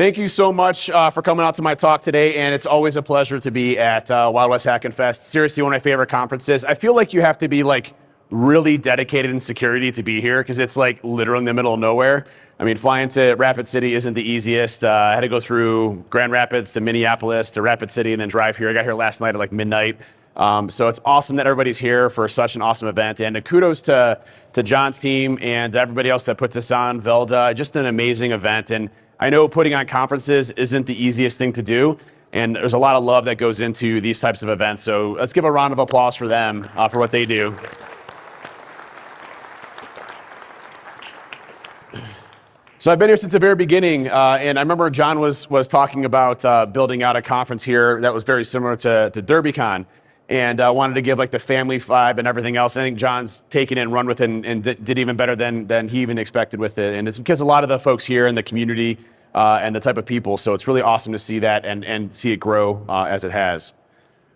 Thank you so much for coming out to my talk today, and it's always a pleasure to be at Wild West Hackin Fest. Seriously, one of my favorite conferences. I feel like you have to be like really dedicated in security to be here because it's like literally in the middle of nowhere. I mean, flying to Rapid City isn't the easiest. I had to go through Grand Rapids to Minneapolis to Rapid City and then drive here. I got here last night at like midnight. So it's awesome that everybody's here for such an awesome event. And kudos to John's team and everybody else that puts this on, Velda. Just an amazing event. And I know putting on conferences isn't the easiest thing to do. And there's a lot of love that goes into these types of events. So let's give a round of applause for them for what they do. So I've been here since the very beginning, and I remember John was talking about building out a conference here that was very similar to DerbyCon, and wanted to give like the family vibe and everything else. I think John's taken it and run with it and did even better than he even expected with it. And it's because a lot of the folks here in the community and the type of people, so it's really awesome to see that and see it grow as it has.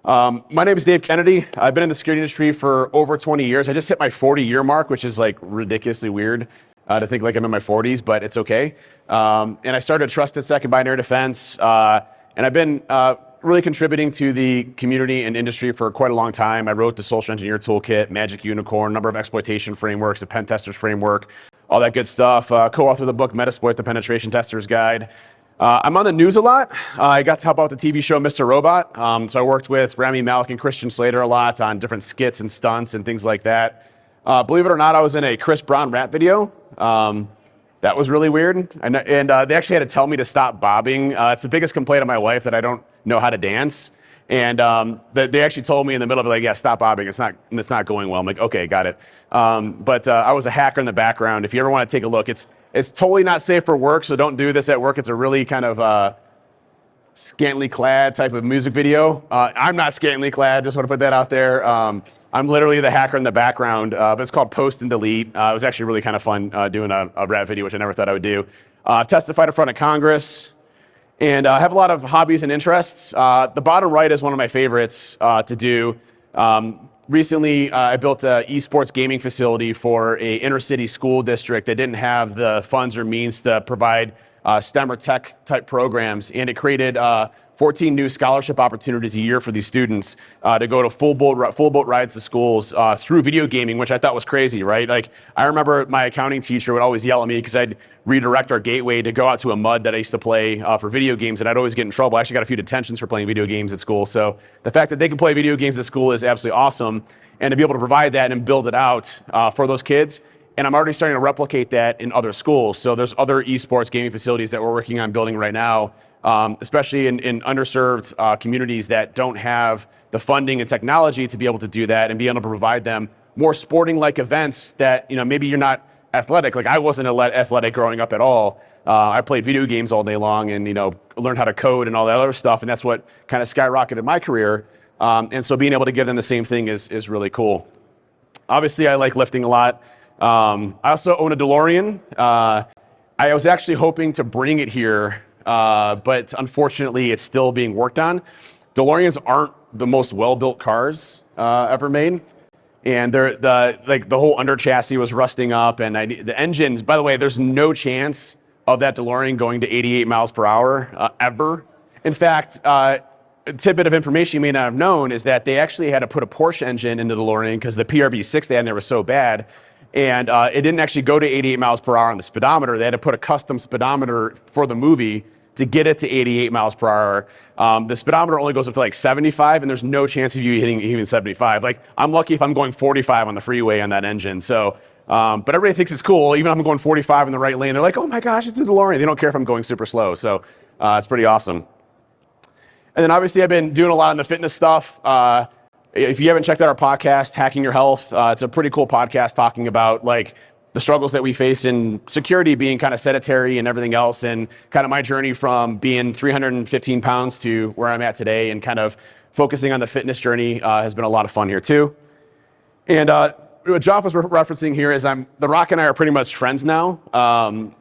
My name is Dave Kennedy. I've been in the security industry for over 20 years. I just hit my 40-year mark, which is like ridiculously weird. To think like I'm in my 40s, but it's okay. And I started Trusted Second Binary Defense, and I've been really contributing to the community and industry for quite a long time. I wrote the Social Engineer Toolkit, Magic Unicorn, number of exploitation frameworks, the Pen Testers Framework, all that good stuff. Co-authored the book Metasploit, the Penetration Tester's Guide. I'm on the news a lot. I got to help out the TV show Mr. Robot. So I worked with Rami Malek and Christian Slater a lot on different skits and stunts and things like that. Believe it or not, I was in a Chris Brown rap video. That was really weird. And they actually had to tell me to stop bobbing. It's the biggest complaint of my wife that I don't know how to dance. And they actually told me in the middle of it, like, yeah, stop bobbing. It's not going well. I'm like, okay, got it. But I was a hacker in the background. If you ever want to take a look, it's totally not safe for work, so don't do this at work. It's a really kind of scantily clad type of music video. I'm not scantily clad, just want to put that out there. I'm literally the hacker in the background, but it's called Post and Delete. It was actually really kind of fun doing a rap video, which I never thought I would do. Testified in front of Congress, and I have a lot of hobbies and interests. The bottom right is one of my favorites to do. Recently, I built an esports gaming facility for a inner city school district that didn't have the funds or means to provide STEM or tech type programs, and it created 14 new scholarship opportunities a year for these students to go to full boat rides to schools through video gaming, which I thought was crazy, right? Like, I remember my accounting teacher would always yell at me because I'd redirect our gateway to go out to a mud that I used to play for video games, and I'd always get in trouble. I actually got a few detentions for playing video games at school. So the fact that they can play video games at school is absolutely awesome, and to be able to provide that and build it out for those kids. And I'm already starting to replicate that in other schools. So there's other esports gaming facilities that we're working on building right now, especially in underserved communities that don't have the funding and technology to be able to do that and be able to provide them more sporting-like events that, maybe you're not athletic. Like, I wasn't athletic growing up at all. I played video games all day long and, learned how to code and all that other stuff. And that's what kind of skyrocketed my career. And so being able to give them the same thing is really cool. Obviously, I like lifting a lot. I also own a DeLorean. I was actually hoping to bring it here, but unfortunately it's still being worked on. DeLoreans aren't the most well-built cars ever made. And the whole under chassis was rusting up, and the engines, by the way, there's no chance of that DeLorean going to 88 miles per hour ever. In fact, a tidbit of information you may not have known is that they actually had to put a Porsche engine into the DeLorean because the PRV6 they had in there was so bad. And it didn't actually go to 88 miles per hour on the speedometer. They had to put a custom speedometer for the movie to get it to 88 miles per hour. The speedometer only goes up to like 75, and there's no chance of you hitting even 75. Like, I'm lucky if I'm going 45 on the freeway on that engine. So, but everybody thinks it's cool. Even if I'm going 45 in the right lane, they're like, oh my gosh, it's a DeLorean. They don't care if I'm going super slow. So it's pretty awesome. And then obviously I've been doing a lot on the fitness stuff. If you haven't checked out our podcast, Hacking Your Health, it's a pretty cool podcast talking about like the struggles that we face in security, being kind of sedentary and everything else, and kind of my journey from being 315 pounds to where I'm at today, and kind of focusing on the fitness journey has been a lot of fun here too. And what Joff was referencing here is The Rock and I are pretty much friends now.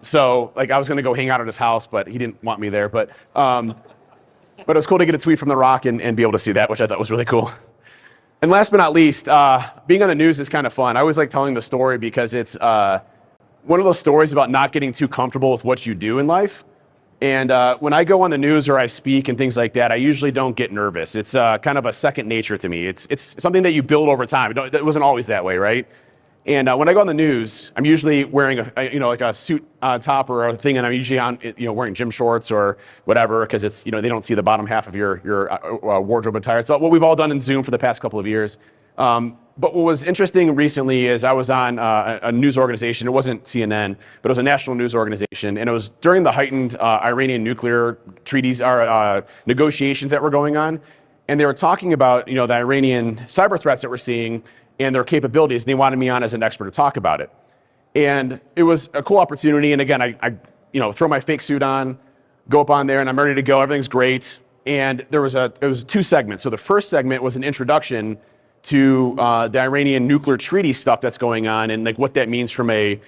So like, I was going to go hang out at his house, but he didn't want me there. But it was cool to get a tweet from The Rock and be able to see that, which I thought was really cool. And last but not least, being on the news is kind of fun. I always like telling the story because it's one of those stories about not getting too comfortable with what you do in life. And when I go on the news or I speak and things like that, I usually don't get nervous. It's kind of a second nature to me. It's something that you build over time. It wasn't always that way, right? And when I go on the news, I'm usually wearing like a suit top or a thing, and I'm usually on, wearing gym shorts or whatever, because it's, they don't see the bottom half of your wardrobe attire. It's what we've all done in Zoom for the past couple of years. But what was interesting recently is I was on a news organization. It wasn't CNN, but it was a national news organization, and it was during the heightened Iranian nuclear treaties or negotiations that were going on, and they were talking about the Iranian cyber threats that we're seeing and their capabilities, and they wanted me on as an expert to talk about it. And it was a cool opportunity, and again, I throw my fake suit on, go up on there, and I'm ready to go, everything's great. And it was two segments. So the first segment was an introduction to the Iranian nuclear treaty stuff that's going on, and like what that means from a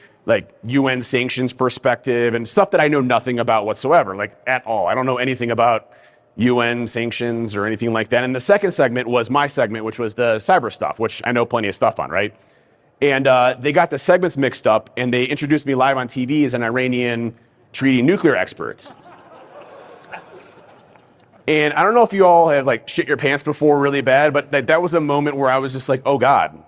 UN sanctions perspective, and stuff that I know nothing about whatsoever, like at all. I don't know anything about UN sanctions or anything like that. And the second segment was my segment, which was the cyber stuff, which I know plenty of stuff on, right? And they got the segments mixed up, and they introduced me live on TV as an Iranian treaty nuclear expert. And I don't know if you all have shit your pants before really bad, but that was a moment where I was just like, oh God,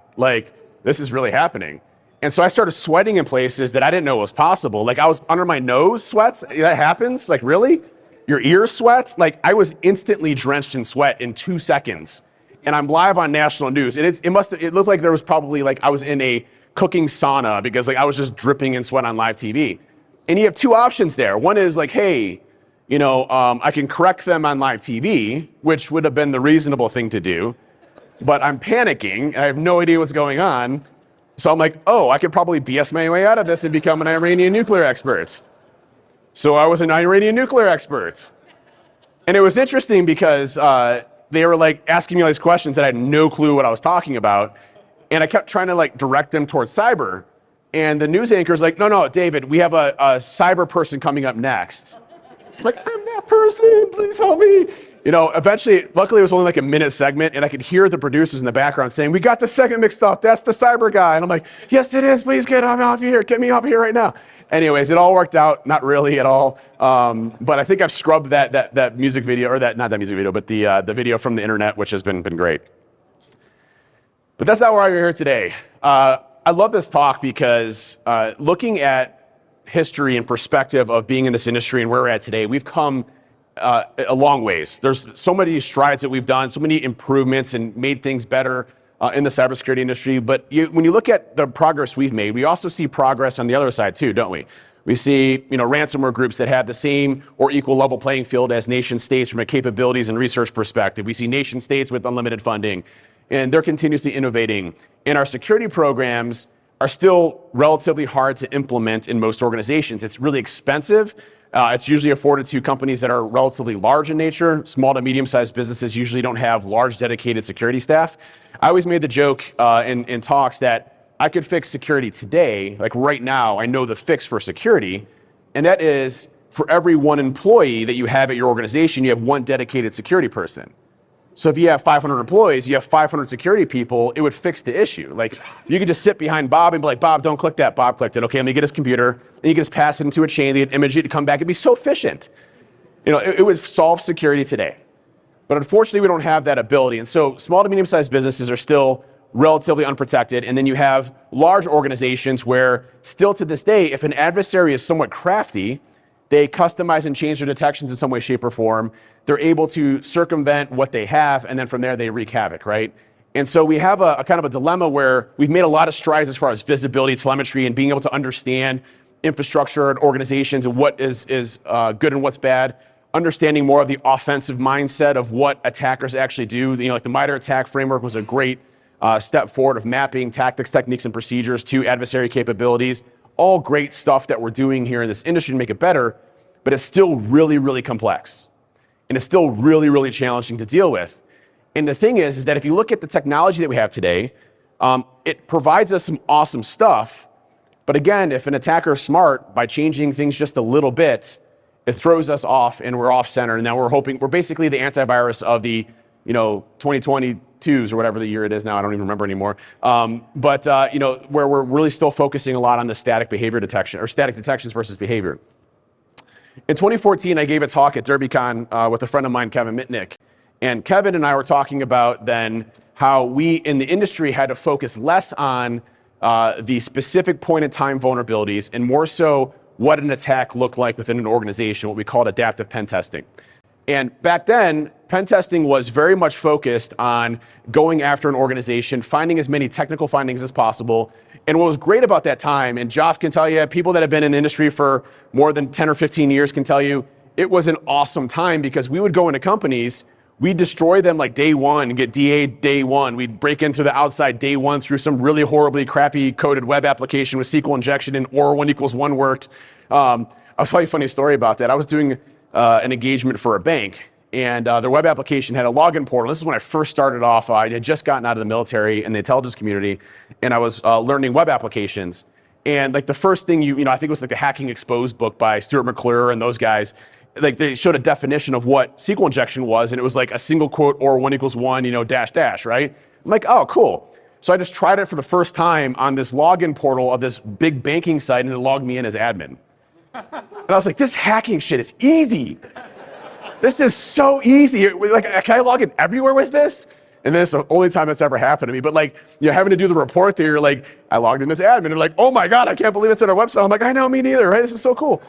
this is really happening. And so I started sweating in places that I didn't know was possible. I was under my nose sweats, that happens, really? Your ears sweats? I was instantly drenched in sweat in 2 seconds. And I'm live on national news. And it looked like there was probably I was in a cooking sauna, because I was just dripping in sweat on live TV. And you have two options there. One is hey, I can correct them on live TV, which would have been the reasonable thing to do, but I'm panicking and I have no idea what's going on. So I'm like, oh, I could probably BS my way out of this and become an Iranian nuclear expert. So I was an Iranian nuclear expert. And it was interesting because they were asking me all these questions that I had no clue what I was talking about. And I kept trying to direct them towards cyber. And the news anchor's no, David, we have a cyber person coming up next. I'm that person, please help me. Eventually, luckily it was only a minute segment, and I could hear the producers in the background saying, we got the segment mixed up, that's the cyber guy. And I'm like, yes it is, please get him out here, get me up here right now. Anyways, it all worked out, not really at all. But I think I've scrubbed that music video, or not that music video, but the video from the internet, which has been great. But that's not why we're here today. I love this talk because looking at history and perspective of being in this industry and where we're at today, we've come a long ways. There's so many strides that we've done, so many improvements and made things better in the cybersecurity industry. But when you look at the progress we've made, we also see progress on the other side too, don't we? We see ransomware groups that have the same or equal level playing field as nation states from a capabilities and research perspective. We see nation states with unlimited funding, and they're continuously innovating. And our security programs are still relatively hard to implement in most organizations. It's really expensive. It's usually afforded to companies that are relatively large in nature. Small to medium-sized businesses usually don't have large dedicated security staff. I always made the joke in talks that I could fix security today, right now, I know the fix for security, and that is for every one employee that you have at your organization, you have one dedicated security person. So if you have 500 employees, you have 500 security people, it would fix the issue. You could just sit behind Bob and be like, Bob, don't click that. Bob clicked it. Okay, let me get his computer. And you can just pass it into a chain, they image it, come back. It'd be so efficient. It would solve security today. But unfortunately, we don't have that ability. And so small to medium-sized businesses are still relatively unprotected. And then you have large organizations where still to this day, if an adversary is somewhat crafty, they customize and change their detections in some way, shape, or form. They're able to circumvent what they have, and then from there they wreak havoc, right? And so we have a kind of a dilemma where we've made a lot of strides as far as visibility, telemetry, and being able to understand infrastructure and organizations and what is good and what's bad. Understanding more of the offensive mindset of what attackers actually do. The MITRE ATT&CK framework was a great step forward of mapping tactics, techniques, and procedures to adversary capabilities. All great stuff that we're doing here in this industry to make it better, but it's still really, really complex. And it's still really, really challenging to deal with. And the thing is that if you look at the technology that we have today, it provides us some awesome stuff. But again, if an attacker is smart, by changing things just a little bit, it throws us off and we're off center. And now we're basically the antivirus of the 2022s or whatever the year it is now. I don't even remember anymore. Where we're really still focusing a lot on the static behavior detection, or static detections versus behavior. In 2014, I gave a talk at DerbyCon with a friend of mine, Kevin Mitnick. And Kevin and I were talking about then how we in the industry had to focus less on the specific point in time vulnerabilities and more so what an attack looked like within an organization, what we called adaptive pen testing. And back then, pen testing was very much focused on going after an organization, finding as many technical findings as possible. And what was great about that time, and Joff can tell you, people that have been in the industry for more than 10 or 15 years can tell you, it was an awesome time because we would go into companies, we'd destroy them like day one and get DA day one. We'd break into the outside day one through some really horribly crappy coded web application with SQL injection and or 1 = 1 worked. I'll tell you a funny story about that. I was doing an engagement for a bank, and their web application had a login portal. This is when I first started off. I had just gotten out of the military and the intelligence community, and I was learning web applications. And like the first thing I think it was like the Hacking Exposed book by Stuart McClure and those guys, like they showed a definition of what SQL injection was, and it was like a single quote or 1 = 1, dash dash, right? I'm like, oh, cool. So I just tried it for the first time on this login portal of this big banking site, and it logged me in as admin. And I was like, this hacking shit is easy. This is so easy. Like, can I log in everywhere with this? And then it's the only time that's ever happened to me. But like, you're having to do the report there, you're like, I logged in as admin. They're like, oh my God, I can't believe it's on our website. I'm like, I know, me neither, right? This is so cool.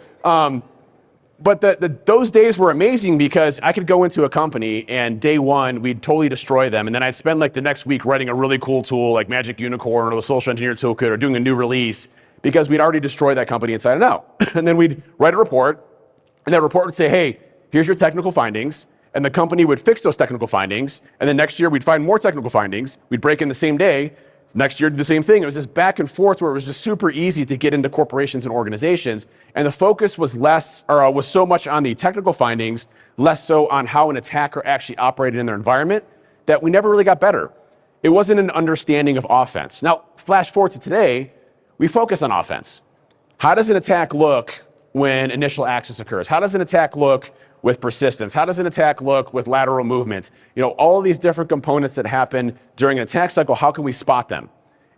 But those days were amazing because I could go into a company and day one, we'd totally destroy them. And then I'd spend like the next week writing a really cool tool like Magic Unicorn or the Social Engineer Toolkit or doing a new release because we'd already destroyed that company inside and out. And then we'd write a report, and that report would say, hey, here's your technical findings. And the company would fix those technical findings. And then next year, we'd find more technical findings. We'd break in the same day. Next year, do the same thing. It was just back and forth where it was just super easy to get into corporations and organizations. And the focus was was so much on the technical findings, less so on how an attacker actually operated in their environment, that we never really got better. It wasn't an understanding of offense. Now, flash forward to today, we focus on offense. How does an attack look when initial access occurs? How does an attack look with persistence? How does an attack look with lateral movement? All of these different components that happen during an attack cycle, how can we spot them?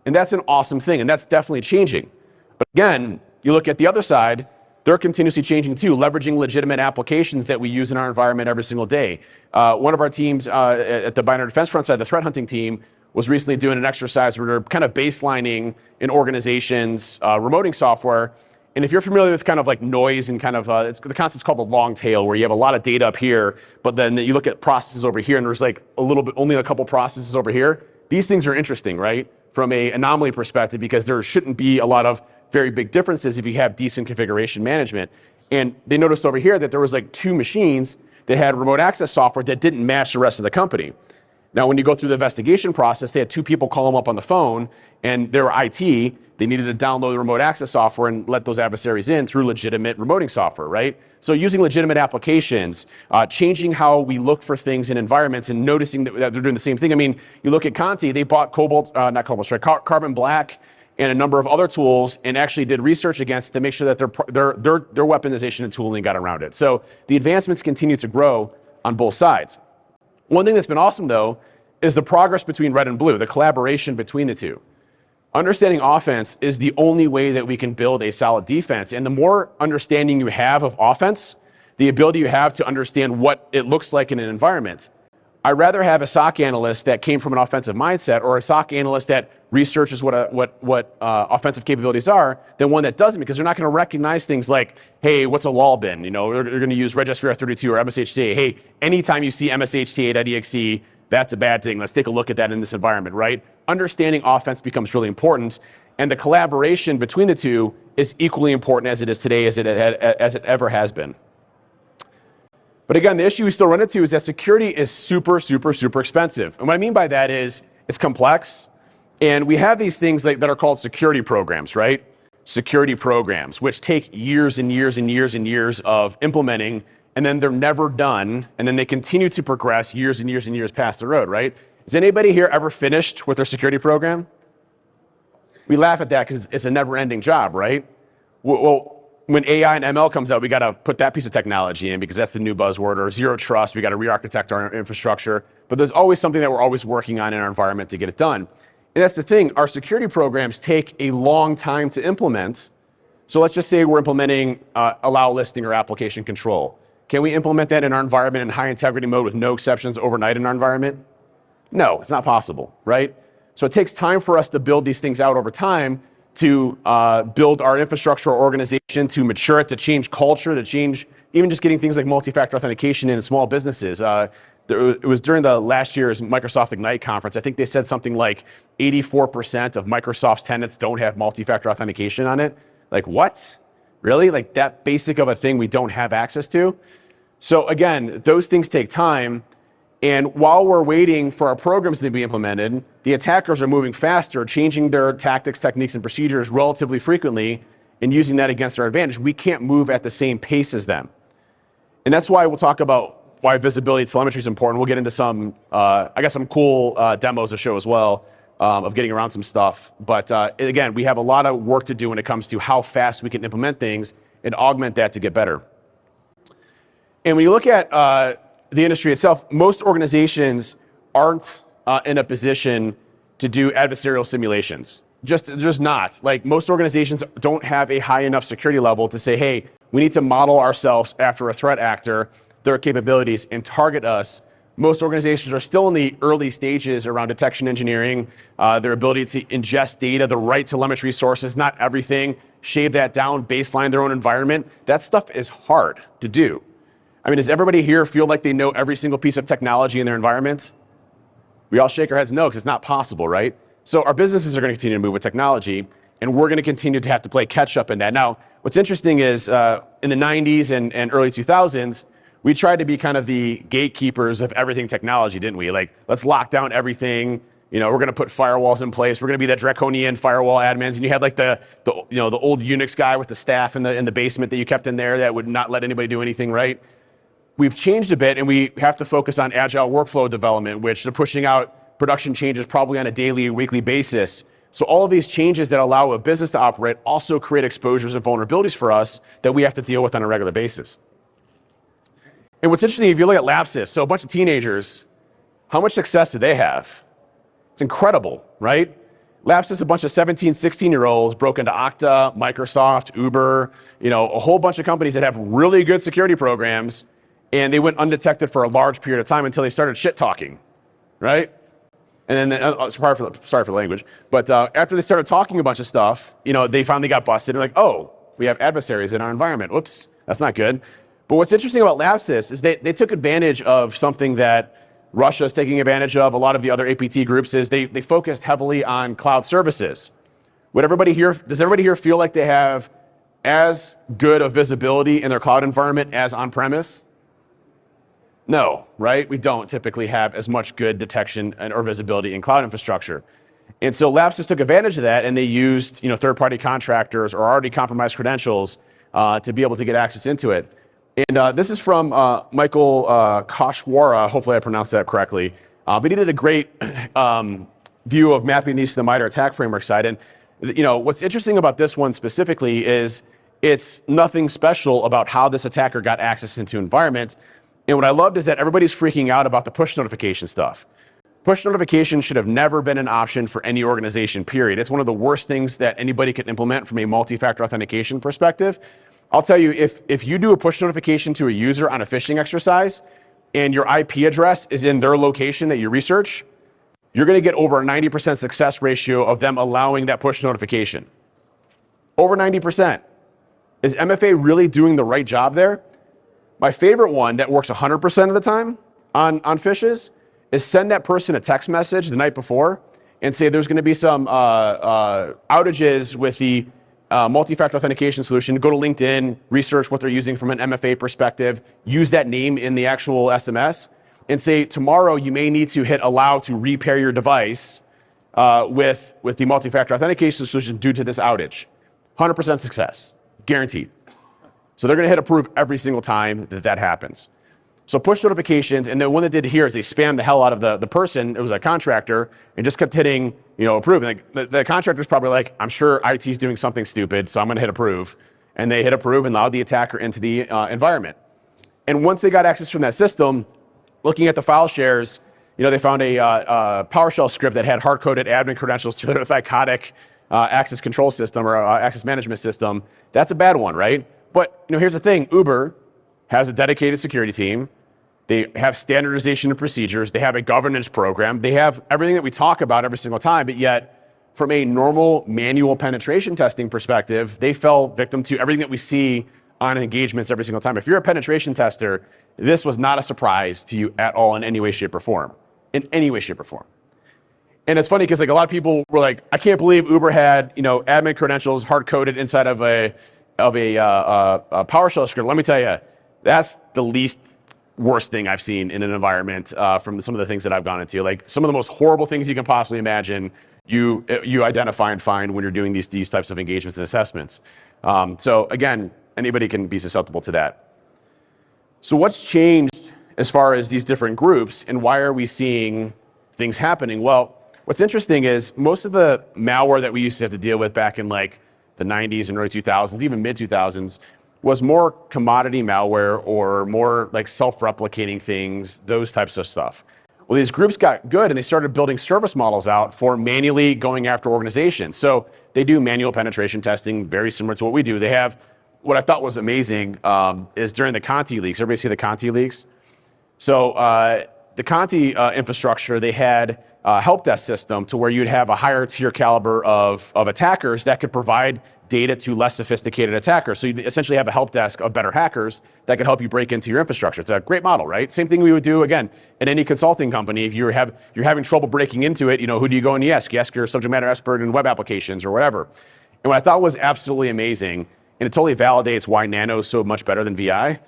And that's an awesome thing, and that's definitely changing. But again, you look at the other side, they're continuously changing too, leveraging legitimate applications that we use in our environment every single day. One of our teams at the Binary Defense Front side, the threat hunting team, was recently doing an exercise where they're kind of baselining in organizations remoting software. And if you're familiar with kind of like noise and kind of, the concept's called the long tail, where you have a lot of data up here, but then you look at processes over here and there's like only a couple processes over here. These things are interesting, right? From an anomaly perspective, because there shouldn't be a lot of very big differences if you have decent configuration management. And they noticed over here that there was like 2 machines that had remote access software that didn't match the rest of the company. Now, when you go through the investigation process, they had 2 people call them up on the phone, and they were IT. They needed to download the remote access software and let those adversaries in through legitimate remoting software, right? So using legitimate applications, changing how we look for things in environments and noticing that they're doing the same thing. I mean, you look at Conti, they bought Carbon Black and a number of other tools and actually did research against to make sure that their weaponization and tooling got around it. So the advancements continue to grow on both sides. One thing that's been awesome, though, is the progress between red and blue, the collaboration between the two. Understanding offense is the only way that we can build a solid defense. And the more understanding you have of offense, the ability you have to understand what it looks like in an environment. I'd rather have a SOC analyst that came from an offensive mindset or a SOC analyst that researches what offensive capabilities are than one that doesn't, because they're not going to recognize things like, hey, what's a lol bin? They're going to use registry R32 or MSHTA. Hey, anytime you see MSHTA.exe, that's a bad thing. Let's take a look at that in this environment, right? Understanding offense becomes really important, and the collaboration between the two is equally important as it is today, as it ever has been. But again, the issue we still run into is that security is super, super, super expensive. And what I mean by that is it's complex, and we have these things that are called security programs, right? Security programs, which take years and years and years and years of implementing, and then they're never done, and then they continue to progress years and years and years past the road, right? Is anybody here ever finished with their security program? We laugh at that because it's a never-ending job, right? Well, when AI and ML comes out, we got to put that piece of technology in because that's the new buzzword, or zero trust. We got to re-architect our infrastructure. But there's always something that we're always working on in our environment to get it done. And that's the thing. Our security programs take a long time to implement. So let's just say we're implementing allow listing or application control. Can we implement that in our environment in high integrity mode with no exceptions overnight in our environment? No, it's not possible, right? So it takes time for us to build these things out over time, to build our infrastructure or organization, to mature it, to change culture, to change even just getting things like multi-factor authentication in small businesses. It was during the last year's Microsoft Ignite conference. I think they said something like 84% of Microsoft's tenants don't have multi-factor authentication on it. Like what? Really? Like that basic of a thing we don't have access to? So again, those things take time. And while we're waiting for our programs to be implemented, the attackers are moving faster, changing their tactics, techniques, and procedures relatively frequently and using that against our advantage. We can't move at the same pace as them. And that's why we'll talk about why visibility telemetry is important. We'll get into some, I guess, some cool demos to show as well of getting around some stuff. But again, we have a lot of work to do when it comes to how fast we can implement things and augment that to get better. And when you look at the industry itself, most organizations aren't in a position to do adversarial simulations. Just not. Like most organizations don't have a high enough security level to say, hey, we need to model ourselves after a threat actor, their capabilities, and target us. Most organizations are still in the early stages around detection engineering, their ability to ingest data, the right telemetry sources, not everything, shave that down, baseline their own environment. That stuff is hard to do. I mean, does everybody here feel like they know every single piece of technology in their environment? We all shake our heads no, because it's not possible, right? So our businesses are going to continue to move with technology, and we're going to continue to have to play catch up in that. Now, what's interesting is in the 90s and early 2000s, we tried to be kind of the gatekeepers of everything technology, didn't we? Like, let's lock down everything. You know, we're going to put firewalls in place. We're going to be that draconian firewall admins. And you had like the old Unix guy with the staff in the basement that you kept in there that would not let anybody do anything, right? We've changed a bit, and we have to focus on agile workflow development, which they're pushing out production changes probably on a daily or weekly basis. So all of these changes that allow a business to operate also create exposures and vulnerabilities for us that we have to deal with on a regular basis. And what's interesting, if you look at Lapse, so a bunch of teenagers, how much success do they have? It's incredible, right? Lapse is a bunch of 17, 16-year-olds broke into Okta, Microsoft, Uber, a whole bunch of companies that have really good security programs, and they went undetected for a large period of time until they started shit talking, right? And then, sorry for the language, but after they started talking a bunch of stuff, they finally got busted. They're like, oh, we have adversaries in our environment. Whoops, that's not good. But what's interesting about Lapse is they took advantage of something that Russia is taking advantage of. A lot of the other APT groups is they focused heavily on cloud services. Does everybody here feel like they have as good of visibility in their cloud environment as on-premise? No, right? We don't typically have as much good detection or visibility in cloud infrastructure. And so Lapse took advantage of that, and they used third-party contractors or already compromised credentials to be able to get access into it. And this is from Michael Koshwara. Hopefully I pronounced that correctly. But he did a great view of mapping these to the MITRE ATT&CK framework side. And what's interesting about this one specifically is it's nothing special about how this attacker got access into environments. And what I loved is that everybody's freaking out about the push notification stuff. Push notification should have never been an option for any organization, period. It's one of the worst things that anybody can implement from a multi-factor authentication perspective. I'll tell you, if you do a push notification to a user on a phishing exercise and your IP address is in their location that you research, you're going to get over a 90% success ratio of them allowing that push notification. Over 90%. Is MFA really doing the right job there? My favorite one that works 100% of the time on phishes is send that person a text message the night before and say there's going to be some outages with the multi-factor authentication solution. Go to LinkedIn, research what they're using from an MFA perspective, use that name in the actual SMS, and say tomorrow you may need to hit allow to repair your device with the multi-factor authentication solution due to this outage. 100% success, guaranteed. So they're going to hit approve every single time that happens. So push notifications, and the one that did here is they spammed the hell out of the person. It was a contractor, and just kept hitting, approve. And the contractor's probably like, I'm sure IT's doing something stupid, so I'm going to hit approve. And they hit approve and allowed the attacker into the environment. And once they got access from that system, looking at the file shares, they found a PowerShell script that had hard-coded admin credentials to it with psychotic access control system or access management system, that's a bad one, right? But here's the thing, Uber has a dedicated security team. They have standardization of procedures. They have a governance program. They have everything that we talk about every single time, but yet from a normal manual penetration testing perspective, they fell victim to everything that we see on engagements every single time. If you're a penetration tester, this was not a surprise to you at all in any way, shape, or form. In any way, shape, or form. And it's funny because like a lot of people were like, I can't believe Uber had admin credentials hard-coded inside of a PowerShell script. Let me tell you, that's the least worst thing I've seen in an environment from some of the things that I've gone into. Like some of the most horrible things you can possibly imagine, you identify and find when you're doing these types of engagements and assessments. So again, anybody can be susceptible to that. So what's changed as far as these different groups and why are we seeing things happening? Well, what's interesting is most of the malware that we used to have to deal with back in like the 90s and early 2000s, even mid 2000s, was more commodity malware or more like self-replicating things, those types of stuff. Well, these groups got good and they started building service models out for manually going after organizations. So they do manual penetration testing, very similar to what we do. They have, what I thought was amazing is during the Conti leaks, everybody see the Conti leaks? So the Conti infrastructure, they had a help desk system to where you'd have a higher tier caliber of attackers that could provide data to less sophisticated attackers. So you essentially have a help desk of better hackers that could help you break into your infrastructure. It's a great model, right? Same thing we would do, again, in any consulting company. If you're having trouble breaking into it, who do you go and you ask? You ask your subject matter expert in web applications or whatever. And what I thought was absolutely amazing, and it totally validates why Nano is so much better than VI.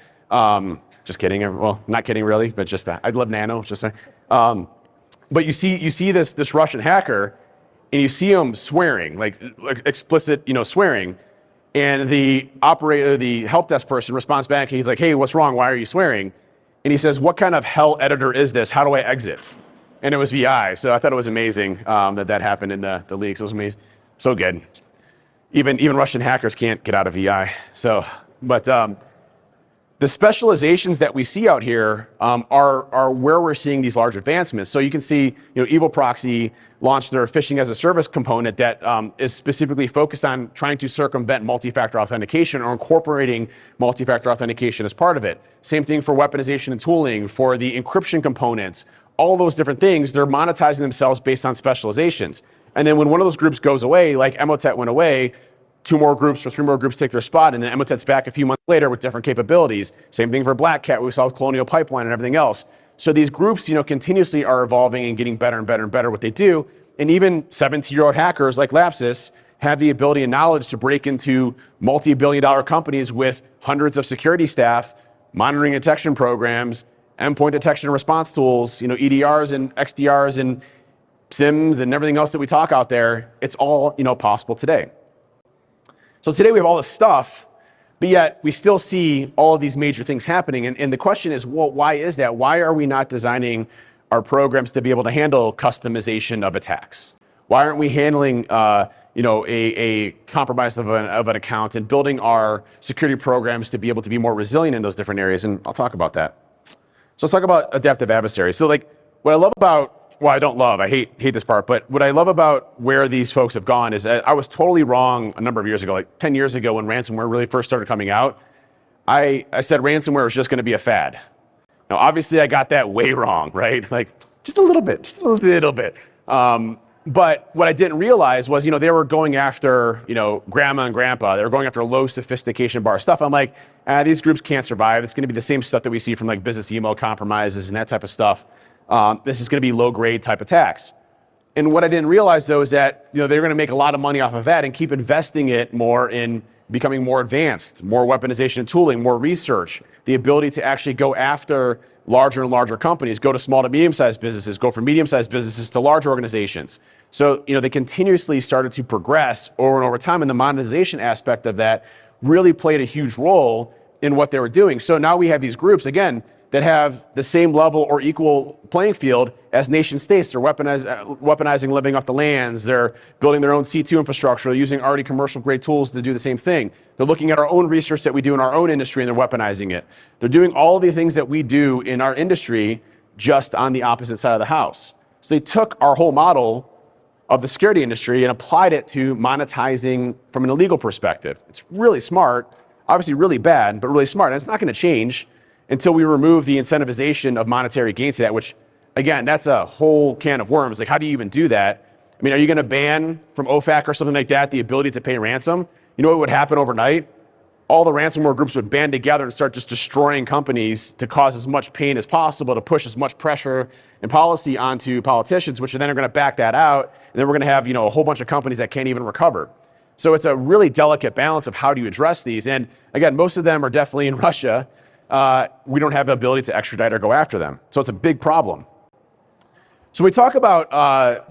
Just kidding. Well, not kidding really, but just that. I love Nano, just saying. But you see this Russian hacker, and you see him swearing, like explicit, swearing. And the operator, the help desk person responds back, and he's like, hey, what's wrong? Why are you swearing? And he says, what kind of hell editor is this? How do I exit? And it was VI. So I thought it was amazing that happened in the leaks. It was amazing. So good. Even Russian hackers can't get out of VI. So, but the specializations that we see out here are where we're seeing these large advancements. So you can see, Evil Proxy launched their phishing as a service component that is specifically focused on trying to circumvent multi-factor authentication or incorporating multi-factor authentication as part of it. Same thing for weaponization and tooling, for the encryption components, all those different things, they're monetizing themselves based on specializations. And then when one of those groups goes away, like Emotet went away, 2 more groups or 3 more groups take their spot, and then Emotet's back a few months later with different capabilities. Same thing for Black Cat, we saw with Colonial Pipeline and everything else. So these groups, continuously are evolving and getting better and better and better at what they do. And even 17-year-old hackers like Lapse have the ability and knowledge to break into multi-billion-dollar companies with hundreds of security staff, monitoring and detection programs, endpoint detection and response tools, EDRs and XDRs and SIMs and everything else that we talk out there. It's all, possible today. So today we have all this stuff, but yet we still see all of these major things happening. And the question is, well, why is that? Why are we not designing our programs to be able to handle customization of attacks? Why aren't we handling a compromise of an account and building our security programs to be able to be more resilient in those different areas? And I'll talk about that. So let's talk about adaptive adversaries. So like what I love about, well, I don't love, I hate this part, but what I love about where these folks have gone is I was totally wrong a number of years ago, like 10 years ago when ransomware really first started coming out. I said ransomware was just going to be a fad. Now, obviously I got that way wrong, right? Like just a little bit. But what I didn't realize was, they were going after, grandma and grandpa. They were going after low sophistication bar stuff. I'm like, these groups can't survive. It's going to be the same stuff that we see from like business email compromises and that type of stuff. This is going to be low-grade type attacks. And what I didn't realize, though, is that they're going to make a lot of money off of that and keep investing it more in becoming more advanced, more weaponization and tooling, more research, the ability to actually go after larger and larger companies, go to small to medium-sized businesses, go from medium-sized businesses to large organizations. So they continuously started to progress over and over time, and the monetization aspect of that really played a huge role in what they were doing. So now we have these groups, again, that have the same level or equal playing field as nation states. They're weaponizing living off the lands. They're building their own C2 infrastructure. They're using already commercial grade tools to do the same thing. They're looking at our own research that we do in our own industry and they're weaponizing it. They're doing all the things that we do in our industry just on the opposite side of the house. So they took our whole model of the security industry and applied it to monetizing from an illegal perspective. It's really smart, obviously really bad, but really smart. And it's not going to change until we remove the incentivization of monetary gain to that, which, again, that's a whole can of worms. Like, how do you even do that? I mean, are you going to ban from OFAC or something like that the ability to pay ransom? You know what would happen overnight? All the ransomware groups would band together and start just destroying companies to cause as much pain as possible, to push as much pressure and policy onto politicians, which then are going to back that out. And then we're going to have, a whole bunch of companies that can't even recover. So it's a really delicate balance of how do you address these. And again, most of them are definitely in Russia. We don't have the ability to extradite or go after them. So it's a big problem. So we talk about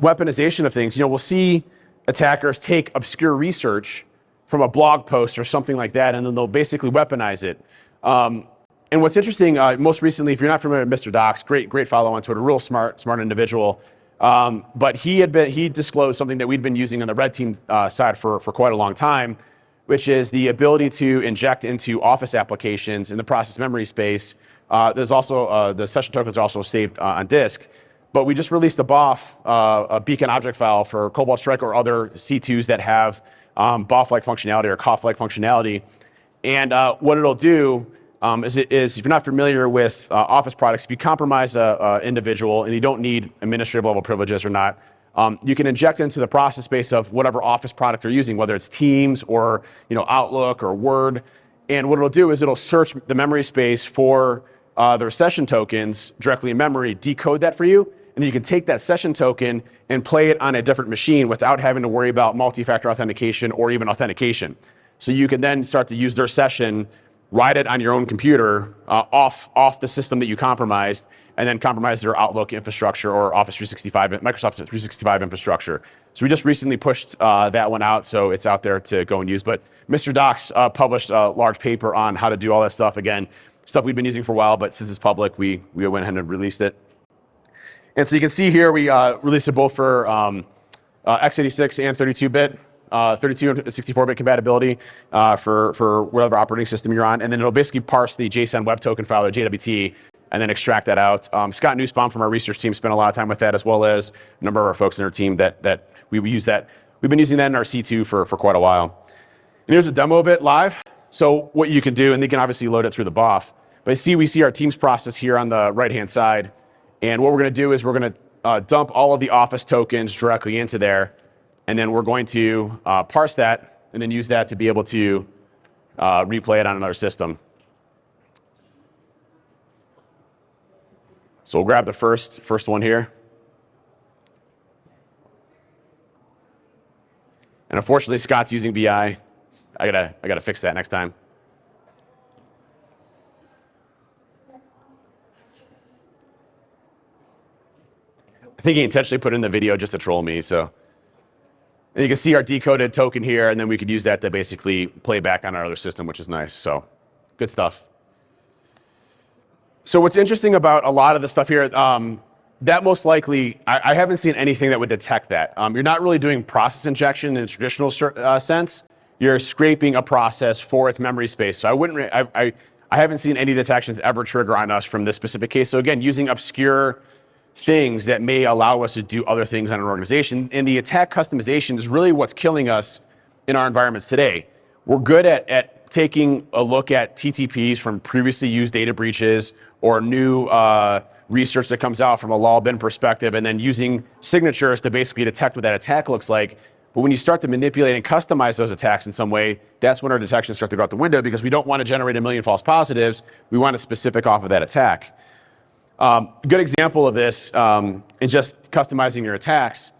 weaponization of things. We'll see attackers take obscure research from a blog post or something like that, and then they'll basically weaponize it. And what's interesting, most recently, if you're not familiar with Mr. Docs, great follow on Twitter, real smart individual. But he disclosed something that we'd been using on the red team side for quite a long time, which is the ability to inject into Office applications in the process memory space. There's also the session tokens are also saved on disk. But we just released a BOF, a beacon object file for Cobalt Strike or other C2s that have BOF-like functionality or COF-like functionality. And what it'll do is if you're not familiar with Office products, if you compromise an individual and you don't need administrative level privileges or not, you can inject into the process space of whatever Office product they're using, whether it's Teams or Outlook or Word. And what it'll do is it'll search the memory space for their session tokens directly in memory, decode that for you, and then you can take that session token and play it on a different machine without having to worry about multi-factor authentication or even authentication. So you can then start to use their session, write it on your own computer off the system that you compromised, and then compromise their Outlook infrastructure or Office 365, Microsoft 365 infrastructure. So we just recently pushed that one out, so it's out there to go and use. But Mr. Docs published a large paper on how to do all that stuff. Again, stuff we've been using for a while, but since it's public, we went ahead and released it. And so you can see here, we released it both for x86 and 32-bit, 32 and 64-bit compatibility for whatever operating system you're on. And then it'll basically parse the JSON web token file or JWT and then extract that out. Scott Nussbaum from our research team spent a lot of time with that, as well as a number of our folks in our team that we use that. We've been using that in our C2 for quite a while. And here's a demo of it live. So what you can do, and you can obviously load it through the BOF, but we see our Teams process here on the right-hand side. And what we're going to do is we're going to dump all of the Office tokens directly into there, and then we're going to parse that and then use that to be able to replay it on another system. So we'll grab the first one here. And unfortunately, Scott's using VI. I gotta fix that next time. I think he intentionally put in the video just to troll me. So and you can see our decoded token here, and then we could use that to basically play back on our other system, which is nice. So good stuff. So what's interesting about a lot of the stuff here, that most likely, I haven't seen anything that would detect that. You're not really doing process injection in the traditional sense. You're scraping a process for its memory space. So I haven't seen any detections ever trigger on us from this specific case. So again, using obscure things that may allow us to do other things on an organization. And the attack customization is really what's killing us in our environments today. We're good at taking a look at TTPs from previously used data breaches or new research that comes out from a law bin perspective, and then using signatures to basically detect what that attack looks like. But when you start to manipulate and customize those attacks in some way, that's when our detections start to go out the window, because we don't want to generate a million false positives. We want a specific off of that attack. A good example of this in just customizing your attacks,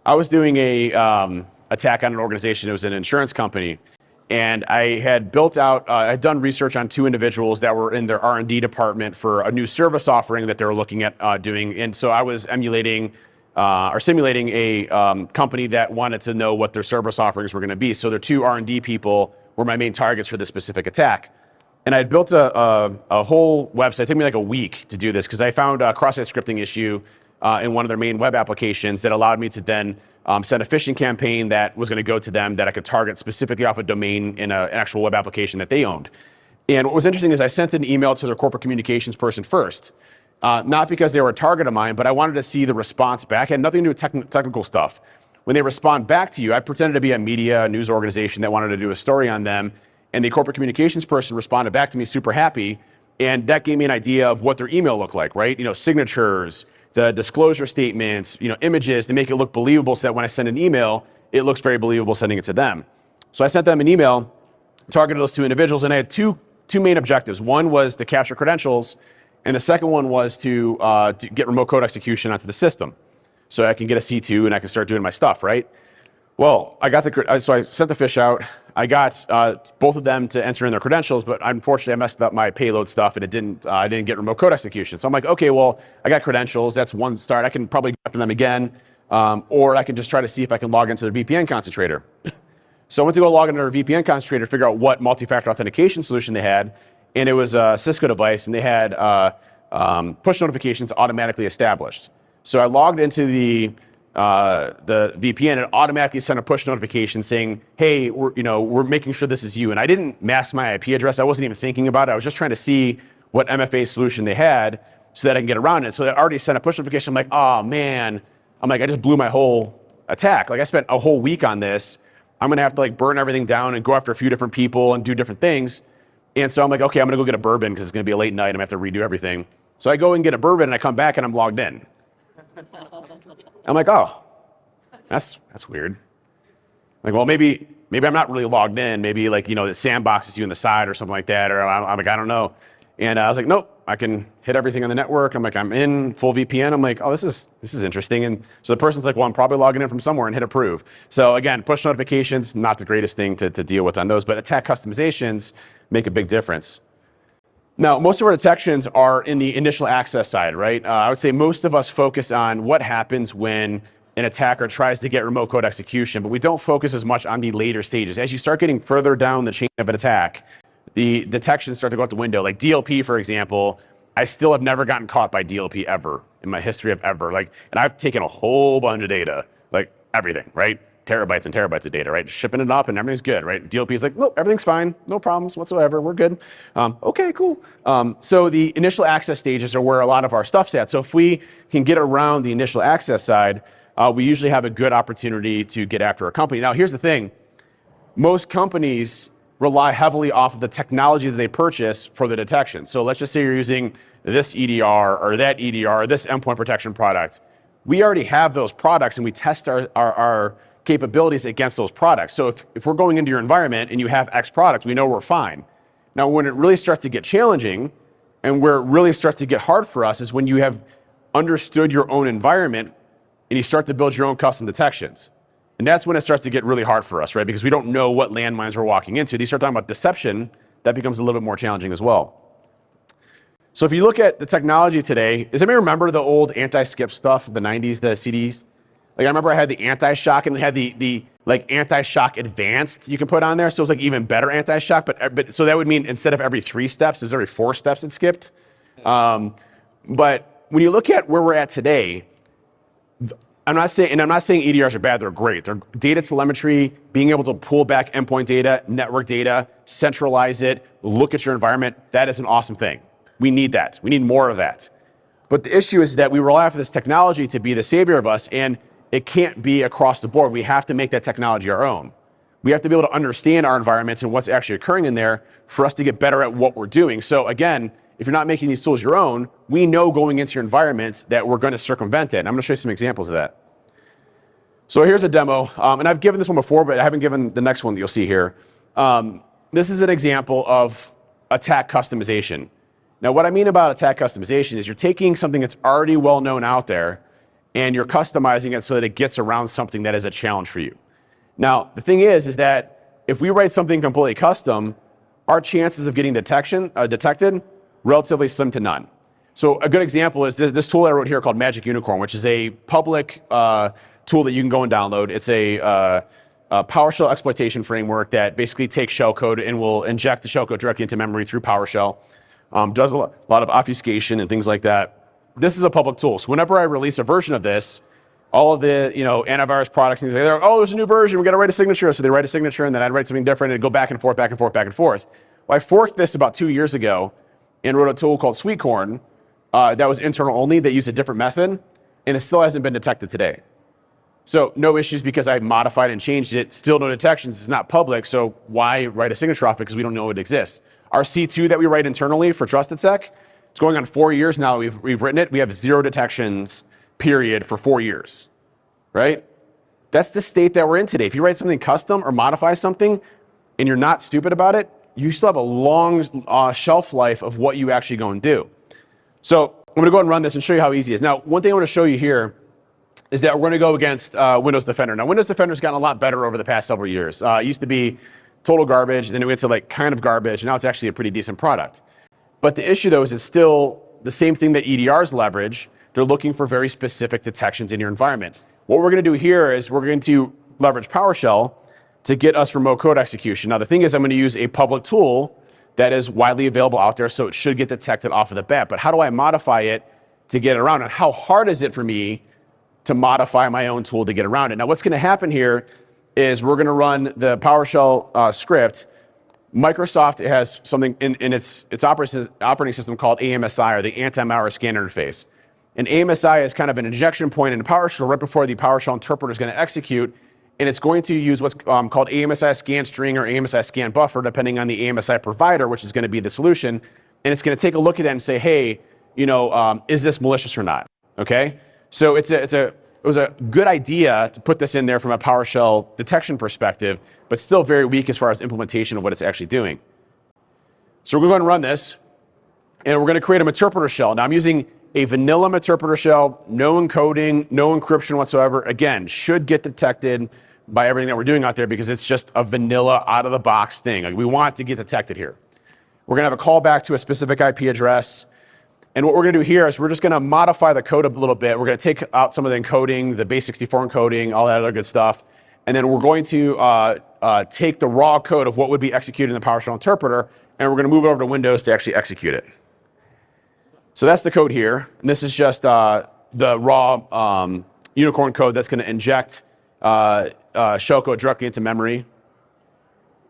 I was doing a attack on an organization. It was an insurance company. And I had built out, I'd done research on 2 individuals that were in their R&D department for a new service offering that they were looking at doing. And so I was emulating or simulating a company that wanted to know what their service offerings were going to be. So their 2 R&D people were my main targets for this specific attack. And I had built a whole website. It took me like a week to do this because I found a cross-site scripting issue in one of their main web applications that allowed me to then send a phishing campaign that was going to go to them that I could target specifically off a domain in an actual web application that they owned. And what was interesting is I sent an email to their corporate communications person first, not because they were a target of mine, but I wanted to see the response back. It had nothing to do with technical stuff. when they respond back to you, I pretended to be a media news organization that wanted to do a story on them, and the corporate communications person responded back to me super happy, and that gave me an idea of what their email looked like, right? Signatures, the disclosure statements, images to make it look believable so that when I send an email, it looks very believable sending it to them. So I sent them an email, targeted those two individuals, and I had two main objectives. One was to capture credentials, and the second one was to get remote code execution onto the system so I can get a C2 and I can start doing my stuff, right? Well, so I sent the fish out. I got both of them to enter in their credentials, but unfortunately I messed up my payload stuff and I didn't get remote code execution. So I'm like, okay, well, I got credentials. That's one start. I can probably go after them again, or I can just try to see if I can log into the VPN concentrator. So I went to go log into their VPN concentrator, figure out what multi-factor authentication solution they had, and it was a Cisco device, and they had push notifications automatically established. So I logged into the VPN, and it automatically sent a push notification saying, hey, we're making sure this is you. And I didn't mask my IP address. I wasn't even thinking about it. I was just trying to see what MFA solution they had so that I can get around it. So that already sent a push notification. I'm like, oh man. I just blew my whole attack. I spent a whole week on this. I'm gonna have to burn everything down and go after a few different people and do different things. And so I'm like, okay, I'm gonna go get a bourbon because it's gonna be a late night. I'm gonna have to redo everything. So I go and get a bourbon and I come back and I'm logged in. I'm like, oh, that's weird. Well, maybe I'm not really logged in. Maybe it sandboxes you in the side or something like that. Or I'm like, I don't know. And I was like, nope, I can hit everything on the network. I'm like, I'm in full VPN. I'm like, oh, this is interesting. And so the person's like, well, I'm probably logging in from somewhere, and hit approve. So again, push notifications, not the greatest thing to deal with on those, but attack customizations make a big difference. Now, most of our detections are in the initial access side, right? I would say most of us focus on what happens when an attacker tries to get remote code execution, but we don't focus as much on the later stages. As you start getting further down the chain of an attack, the detections start to go out the window. Like DLP, for example, I still have never gotten caught by DLP ever in my history of ever. And I've taken a whole bunch of data, everything, right? Terabytes and terabytes of data, right? Shipping it up and everything's good, right? DLP is like, nope, everything's fine, no problems whatsoever, we're good. Okay, cool. So the initial access stages are where a lot of our stuff's at. So if we can get around the initial access side, we usually have a good opportunity to get after a company. Now, here's the thing. Most companies rely heavily off of the technology that they purchase for the detection. So let's just say you're using this EDR or that EDR or this endpoint protection product. We already have those products and we test our capabilities against those products. So if we're going into your environment and you have X products, we know we're fine. Now, when it really starts to get challenging and where it really starts to get hard for us is when you have understood your own environment and you start to build your own custom detections. And that's when it starts to get really hard for us, right? Because we don't know what landmines we're walking into. You start talking about deception, that becomes a little bit more challenging as well. So if you look at the technology today, does anybody remember the old anti-skip stuff, the 90s, the CDs? I remember I had the Antishock and they had the Antishock Advanced you can put on there. So it was even better Antishock, but so that would mean instead of every 3 steps, there's every 4 steps it skipped. But when you look at where we're at today, I'm not saying EDRs are bad, they're great. They're data telemetry, being able to pull back endpoint data, network data, centralize it, look at your environment. That is an awesome thing. We need that. We need more of that. But the issue is that we rely on this technology to be the savior of us, and it can't be across the board. We have to make that technology our own. We have to be able to understand our environments and what's actually occurring in there for us to get better at what we're doing. So again, if you're not making these tools your own, we know going into your environment that we're going to circumvent it. And I'm going to show you some examples of that. So here's a demo, and I've given this one before, but I haven't given the next one that you'll see here. This is an example of attack customization. Now, what I mean about attack customization is you're taking something that's already well known out there and you're customizing it so that it gets around something that is a challenge for you. Now, the thing is that if we write something completely custom, our chances of getting detected, relatively slim to none. So a good example is this tool I wrote here called Magic Unicorn, which is a public tool that you can go and download. It's a PowerShell exploitation framework that basically takes shellcode and will inject the shellcode directly into memory through PowerShell. Does a lot of obfuscation and things like that. This is a public tool. So whenever I release a version of this, all of the antivirus products and things like that, oh, there's a new version, we got to write a signature. So they write a signature and then I'd write something different and it'd go back and forth, back and forth, back and forth. Well, I forked this about 2 years ago and wrote a tool called Sweetcorn that was internal only that used a different method, and it still hasn't been detected today. So no issues because I modified and changed it. Still no detections. It's not public. So why write a signature off it because we don't know it exists? Our C2 that we write internally for Trusted Sec, it's going on 4 years now. We've written it. We have 0 detections, period, for 4 years, right? That's the state that we're in today. If you write something custom or modify something and you're not stupid about it, you still have a long shelf life of what you actually go and do. So I'm going to go ahead and run this and show you how easy it is. Now, one thing I want to show you here is that we're going to go against Windows Defender. Now, Windows Defender's gotten a lot better over the past several years. It used to be total garbage, then it went to like kind of garbage, and now it's actually a pretty decent product. But the issue, though, is it's still the same thing that EDRs leverage. They're looking for very specific detections in your environment. What we're going to do here is we're going to leverage PowerShell to get us remote code execution. Now, the thing is, I'm going to use a public tool that is widely available out there, so it should get detected off of the bat. But how do I modify it to get it around? And how hard is it for me to modify my own tool to get around it? Now, what's going to happen here is we're going to run the PowerShell script. Microsoft has something in its operating system called AMSI, or the Anti-Malware Scan Interface. And AMSI is kind of an injection point into PowerShell right before the PowerShell interpreter is going to execute. And it's going to use what's called AMSI scan string or AMSI scan buffer, depending on the AMSI provider, which is going to be the solution. And it's going to take a look at that and say, hey, is this malicious or not? Okay. So it was a good idea to put this in there from a PowerShell detection perspective, but still very weak as far as implementation of what it's actually doing. So we're going to run this, and we're going to create a interpreter shell. Now I'm using a vanilla interpreter shell, no encoding, no encryption whatsoever. Again, should get detected by everything that we're doing out there because it's just a vanilla out-of-the-box thing. Like, we want it to get detected here. We're going to have a callback to a specific IP address. And what we're going to do here is we're just going to modify the code a little bit. We're going to take out some of the encoding, the base64 encoding, all that other good stuff. And then we're going to take the raw code of what would be executed in the PowerShell interpreter, and we're going to move it over to Windows to actually execute it. So that's the code here. And this is just the raw unicorn code that's going to inject shellcode directly into memory.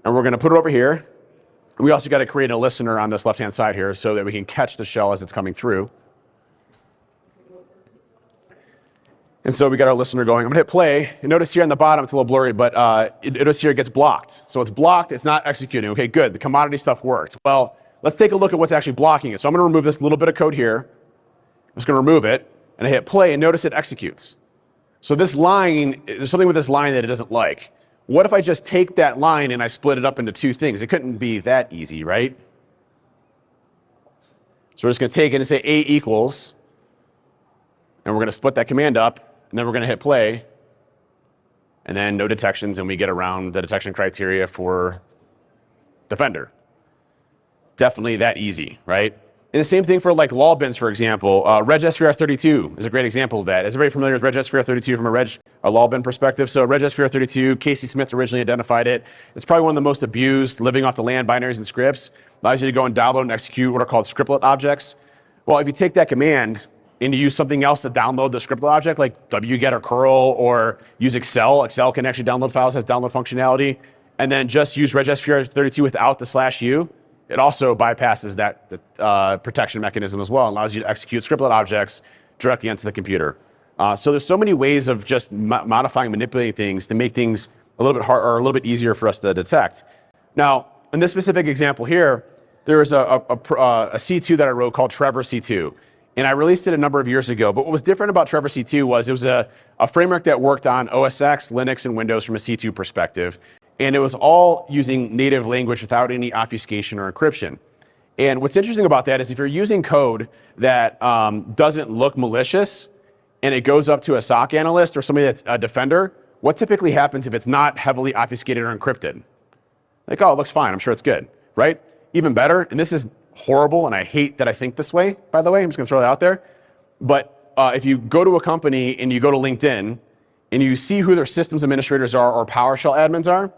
And we're going to put it over here. We also got to create a listener on this left-hand side here so that we can catch the shell as it's coming through. And so we got our listener going. I'm going to hit play. And notice here on the bottom, it's a little blurry, but notice here it gets blocked. So it's blocked. It's not executing. Okay, good. The commodity stuff worked. Well, let's take a look at what's actually blocking it. So I'm going to remove this little bit of code here. I'm just going to remove it. And I hit play, and notice it executes. So this line, there's something with this line that it doesn't like. What if I just take that line and I split it up into two things? It couldn't be that easy, right? So we're just going to take it and say A equals, and we're going to split that command up, and then we're going to hit play, and then no detections, and we get around the detection criteria for Defender. Definitely that easy, right? And the same thing for like lol bins, for example. RegSVR32 is a great example of that. Is everybody familiar with RegSVR32 from a lol bin perspective? So RegSVR32, Casey Smith originally identified it. It's probably one of the most abused, living off the land binaries and scripts. Allows you to go and download and execute what are called scriptlet objects. Well, if you take that command and you use something else to download the scriptlet object, like wget or curl, or use Excel. Excel can actually download files, has download functionality, and then just use RegSVR32 without the /u. It also bypasses that protection mechanism as well and allows you to execute scriptlet objects directly onto the computer. So there's so many ways of just modifying, manipulating things to make things a little bit harder or a little bit easier for us to detect. Now, in this specific example here, there is a C2 that I wrote called Trevor C2. And I released it a number of years ago. But what was different about Trevor C2 was it was a framework that worked on OS X, Linux, and Windows from a C2 perspective. And it was all using native language without any obfuscation or encryption. And what's interesting about that is if you're using code that doesn't look malicious and it goes up to a SOC analyst or somebody that's a defender, what typically happens if it's not heavily obfuscated or encrypted? Like, oh, it looks fine. I'm sure it's good, right? Even better, and this is horrible, and I hate that I think this way, by the way. I'm just going to throw that out there. But if you go to a company and you go to LinkedIn and you see who their systems administrators are or PowerShell admins are,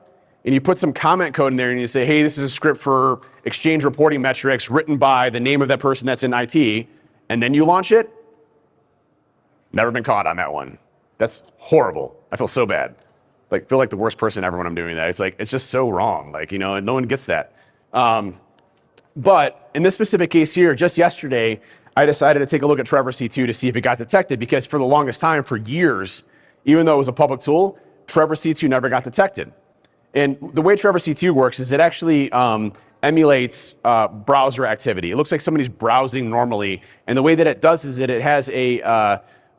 and you put some comment code in there and you say, hey, this is a script for exchange reporting metrics written by the name of that person that's in IT, and then you launch it, never been caught on that one. That's horrible. I feel so bad. Like, feel like the worst person ever when I'm doing that. It's like, it's just so wrong. Like, you know, and no one gets that. But in this specific case here, just yesterday, I decided to take a look at Trevor C2 to see if it got detected, because for the longest time, for years, even though it was a public tool, Trevor C2 never got detected. And the way Trevor C2 works is it actually emulates browser activity. It looks like somebody's browsing normally, and the way that it does is that it has a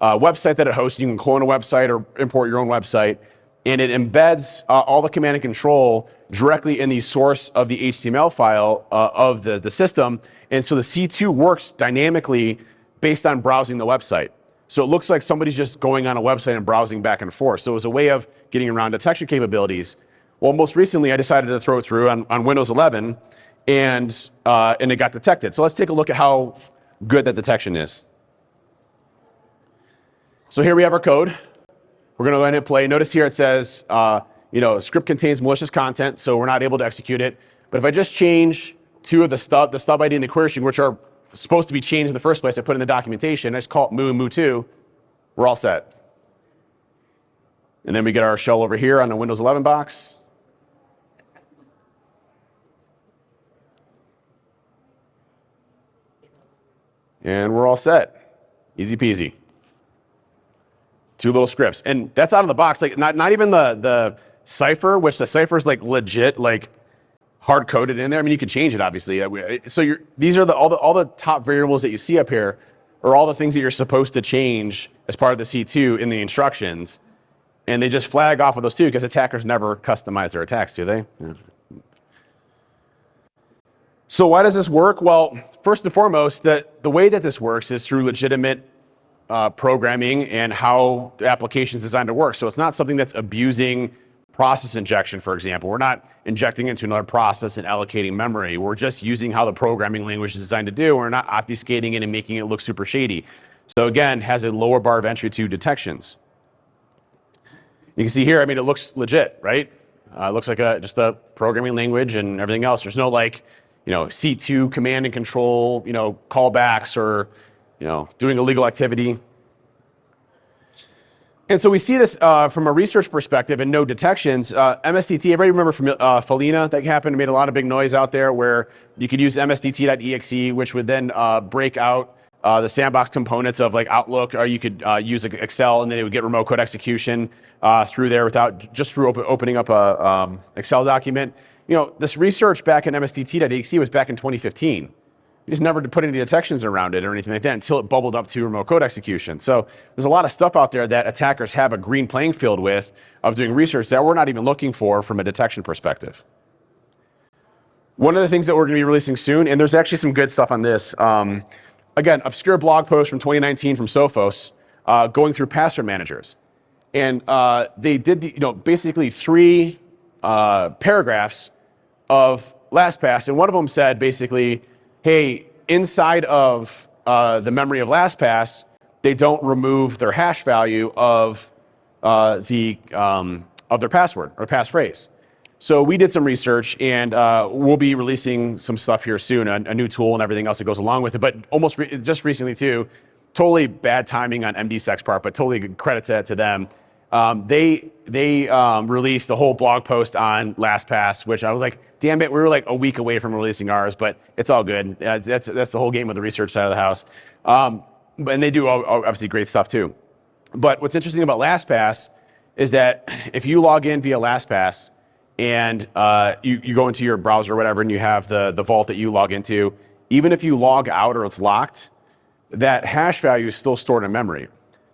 website that it hosts. You can clone a website or import your own website, and it embeds all the command and control directly in the source of the HTML file of the system. And so the C2 works dynamically based on browsing the website. So it looks like somebody's just going on a website and browsing back and forth. So it was a way of getting around detection capabilities. Well, most recently, I decided to throw it through on Windows 11, and it got detected. So let's take a look at how good that detection is. So here we have our code. We're going to go ahead and hit play. Notice here it says, script contains malicious content, so we're not able to execute it. But if I just change two of the stub ID and the query string, which are supposed to be changed in the first place, I put in the documentation, I just call it moo and moo2, we're all set. And then we get our shell over here on the Windows 11 box. And we're all set. Easy peasy. Two little scripts. And that's out of the box. Like not even the cipher, which the cipher is like legit, like hard coded in there. I mean, you could change it obviously. So these are all the top variables that you see up here are all the things that you're supposed to change as part of the C2 in the instructions. And they just flag off of those two because attackers never customize their attacks, do they? Yeah. So why does this work? Well, first and foremost, the way that this works is through legitimate programming and how the application is designed to work. So it's not something that's abusing process injection, for example. We're not injecting into another process and allocating memory. We're just using how the programming language is designed to do. We're not obfuscating it and making it look super shady. So again, has a lower bar of entry to detections. You can see here, I mean, it looks legit, right? It looks like just a programming language and everything else. There's no like, C2 command and control, callbacks or, doing illegal activity. And so we see this from a research perspective and no detections. MSDT, everybody remember from Felina that happened, made a lot of big noise out there where you could use MSDT.exe, which would then break out the sandbox components of like Outlook, or you could use Excel and then it would get remote code execution through there just through opening up a Excel document. This research back in MSDT.exe was back in 2015. We just never put any detections around it or anything like that until it bubbled up to remote code execution. So there's a lot of stuff out there that attackers have a green playing field with of doing research that we're not even looking for from a detection perspective. One of the things that we're going to be releasing soon, and there's actually some good stuff on this, again, obscure blog post from 2019 from Sophos going through password managers. And they did basically 3 paragraphs of LastPass, and one of them said basically, hey, inside of the memory of LastPass, they don't remove their hash value of their password or passphrase. So we did some research, and we'll be releasing some stuff here soon, a new tool and everything else that goes along with it. But just recently too, totally bad timing on MDSec's part, but totally good credit to them. They released a whole blog post on LastPass, which I was like, damn it, we were like a week away from releasing ours, but it's all good. That's the whole game of the research side of the house. And they do obviously great stuff too. But what's interesting about LastPass is that if you log in via LastPass and you go into your browser or whatever and you have the vault that you log into, even if you log out or it's locked, that hash value is still stored in memory.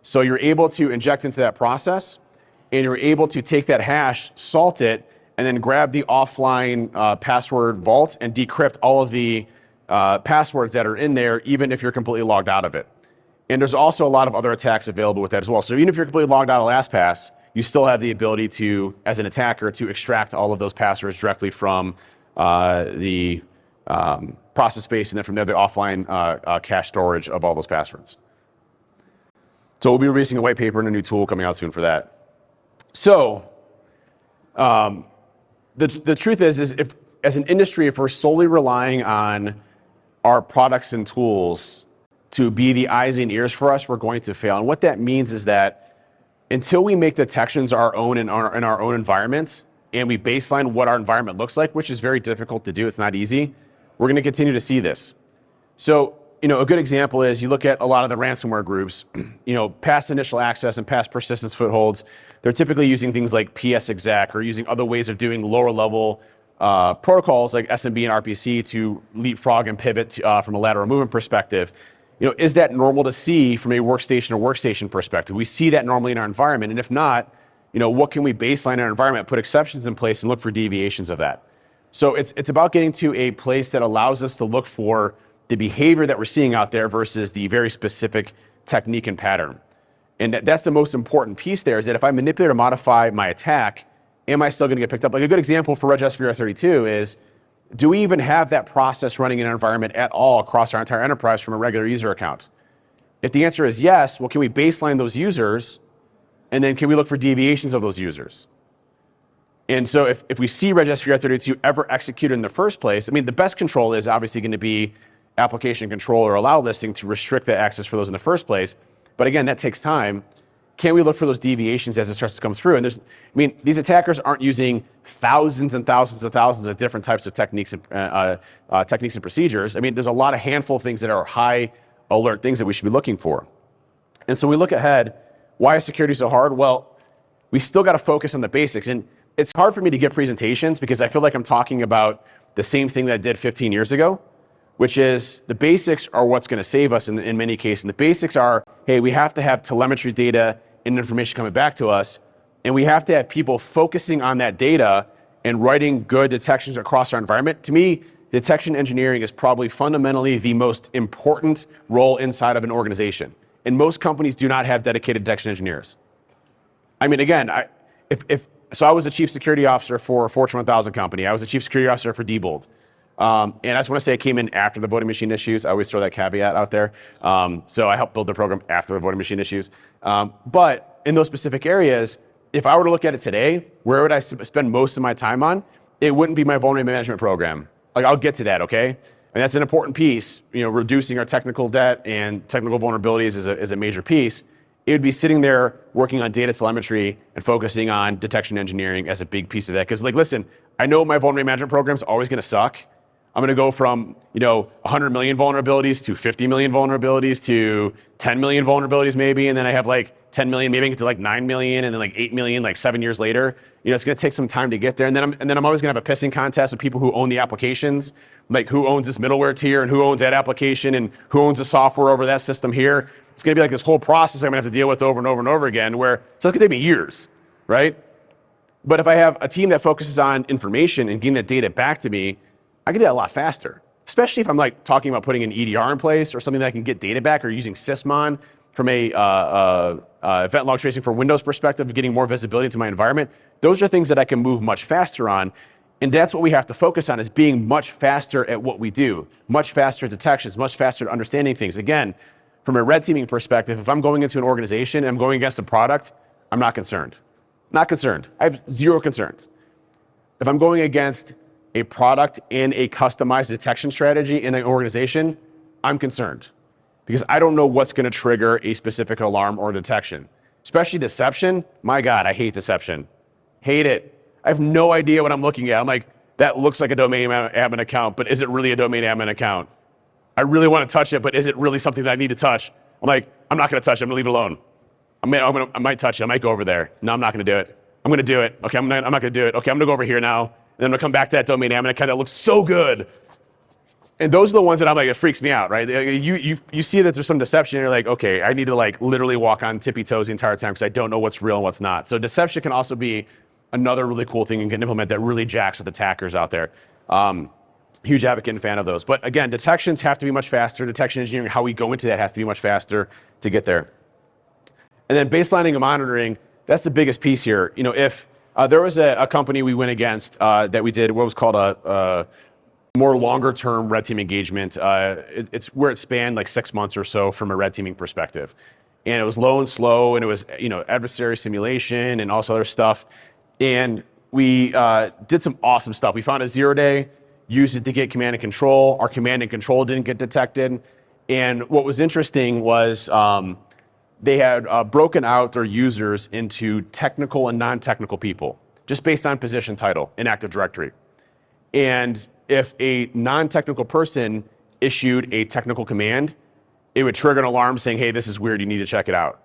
So you're able to inject into that process, and you're able to take that hash, salt it, and then grab the offline password vault and decrypt all of the passwords that are in there, even if you're completely logged out of it. And there's also a lot of other attacks available with that as well. So even if you're completely logged out of LastPass, you still have the ability to, as an attacker, to extract all of those passwords directly from the process space and then from there the offline cache storage of all those passwords. So we'll be releasing a white paper and a new tool coming out soon for that. So the truth is if as an industry, if we're solely relying on our products and tools to be the eyes and ears for us, we're going to fail. And what that means is that until we make detections our own in our own environment, and we baseline what our environment looks like, which is very difficult to do, it's not easy, we're going to continue to see this. So a good example is you look at a lot of the ransomware groups, past initial access and past persistence footholds, they're typically using things like PSExec or using other ways of doing lower level protocols like SMB and RPC to leapfrog and pivot from a lateral movement perspective. Is that normal to see from a workstation perspective? We see that normally in our environment, and if not, what can we baseline our environment, put exceptions in place, and look for deviations of that? So it's about getting to a place that allows us to look for the behavior that we're seeing out there versus the very specific technique and pattern. And that's the most important piece there, is that if I manipulate or modify my attack, am I still going to get picked up? Like a good example for RegSVR32 is, do we even have that process running in our environment at all across our entire enterprise from a regular user account? If the answer is yes, well, can we baseline those users? And then can we look for deviations of those users? And so if we see RegSVR32 ever executed in the first place, the best control is obviously going to be application control or allow listing to restrict the access for those in the first place. But again, that takes time. Can we look for those deviations as it starts to come through? And these attackers aren't using thousands and thousands and thousands of different types of techniques and procedures. There's a lot of handful of things that are high alert things that we should be looking for. And so we look ahead, why is security so hard? Well, we still got to focus on the basics. And it's hard for me to give presentations because I feel like I'm talking about the same thing that I did 15 years ago, which is the basics are what's going to save us in many cases. And the basics are, hey, we have to have telemetry data and information coming back to us, and we have to have people focusing on that data and writing good detections across our environment. To me, detection engineering is probably fundamentally the most important role inside of an organization. And most companies do not have dedicated detection engineers. Again, so I was a chief security officer for a Fortune 1000 company. I was a chief security officer for Diebold. And I just want to say I came in after the voting machine issues. I always throw that caveat out there. So I helped build the program after the voting machine issues. But in those specific areas, if I were to look at it today, where would I spend most of my time on? It wouldn't be my vulnerability management program. I'll get to that, okay? And that's an important piece. Reducing our technical debt and technical vulnerabilities is a major piece. It would be sitting there working on data telemetry and focusing on detection engineering as a big piece of that. Because listen, I know my vulnerability management program is always going to suck. I'm going to go from 100 million vulnerabilities to 50 million vulnerabilities to 10 million vulnerabilities maybe, and then I have 10 million, maybe I get to 9 million, and then 8 million 7 years later. It's going to take some time to get there, and then I'm always going to have a pissing contest with people who own the applications, who owns this middleware tier and who owns that application and who owns the software over that system here. It's going to be this whole process I'm going to have to deal with over and over and over again. So it's going to take me years, right? But if I have a team that focuses on information and getting that data back to me, I can do that a lot faster, especially if I'm talking about putting an EDR in place or something that I can get data back, or using Sysmon from a event log tracing for Windows perspective, getting more visibility into my environment. Those are things that I can move much faster on. And that's what we have to focus on, is being much faster at what we do, much faster at detections, much faster at understanding things. Again, from a red teaming perspective, if I'm going into an organization and I'm going against a product, I'm not concerned. Not concerned. I have zero concerns. If I'm going against a product and a customized detection strategy in an organization, I'm concerned. Because I don't know what's going to trigger a specific alarm or detection. Especially deception. My God, I hate deception. Hate it. I have no idea what I'm looking at. I'm like, that looks like a domain admin account, but is it really a domain admin account? I really want to touch it, but is it really something that I need to touch? I'm like, I'm not going to touch it. I'm going to leave it alone. I might touch it. I might go over there. No, I'm not going to do it. I'm going to do it. Okay, I'm not going to do it. Okay, I'm going to go over here now. And then I'm going to come back to that domain admin account that looks so good. And those are the ones that I'm like, it freaks me out, right? You see that there's some deception, and you're like, okay, I need to literally walk on tippy toes the entire time because I don't know what's real and what's not. So deception can also be another really cool thing you can implement that really jacks with attackers out there. Huge advocate and fan of those. But again, detections have to be much faster. Detection engineering, how we go into that has to be much faster to get there. And then baselining and monitoring, that's the biggest piece here. If there was a company we went against that we did what was called a more longer term red team engagement. It's where it spanned 6 months or so from a red teaming perspective. And it was low and slow, and it was adversary simulation and all this other stuff. And we did some awesome stuff. We found a 0-day, used it to get command and control. Our command and control didn't get detected. And what was interesting was they had broken out their users into technical and non-technical people, just based on position title in Active Directory. And if a non-technical person issued a technical command, it would trigger an alarm saying, hey, this is weird, you need to check it out.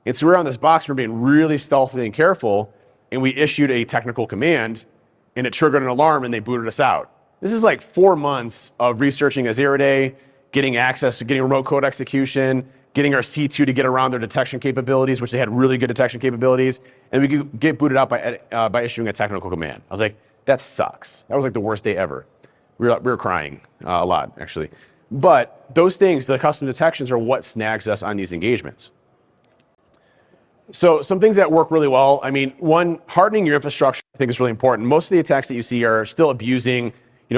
And so we're on this box, we're being really stealthy and careful, and we issued a technical command, and it triggered an alarm, and they booted us out. This is like 4 months of researching a 0-day, getting access to getting remote code execution, getting our C2 to get around their detection capabilities, which they had really good detection capabilities, and we could get booted out by issuing a technical command. I was like, that sucks. That was like the worst day ever. We were crying a lot, actually. But those things, the custom detections, are what snags us on these engagements. So some things that work really well. I mean, one, hardening your infrastructure, I think, is really important. Most of the attacks that you see are still abusing,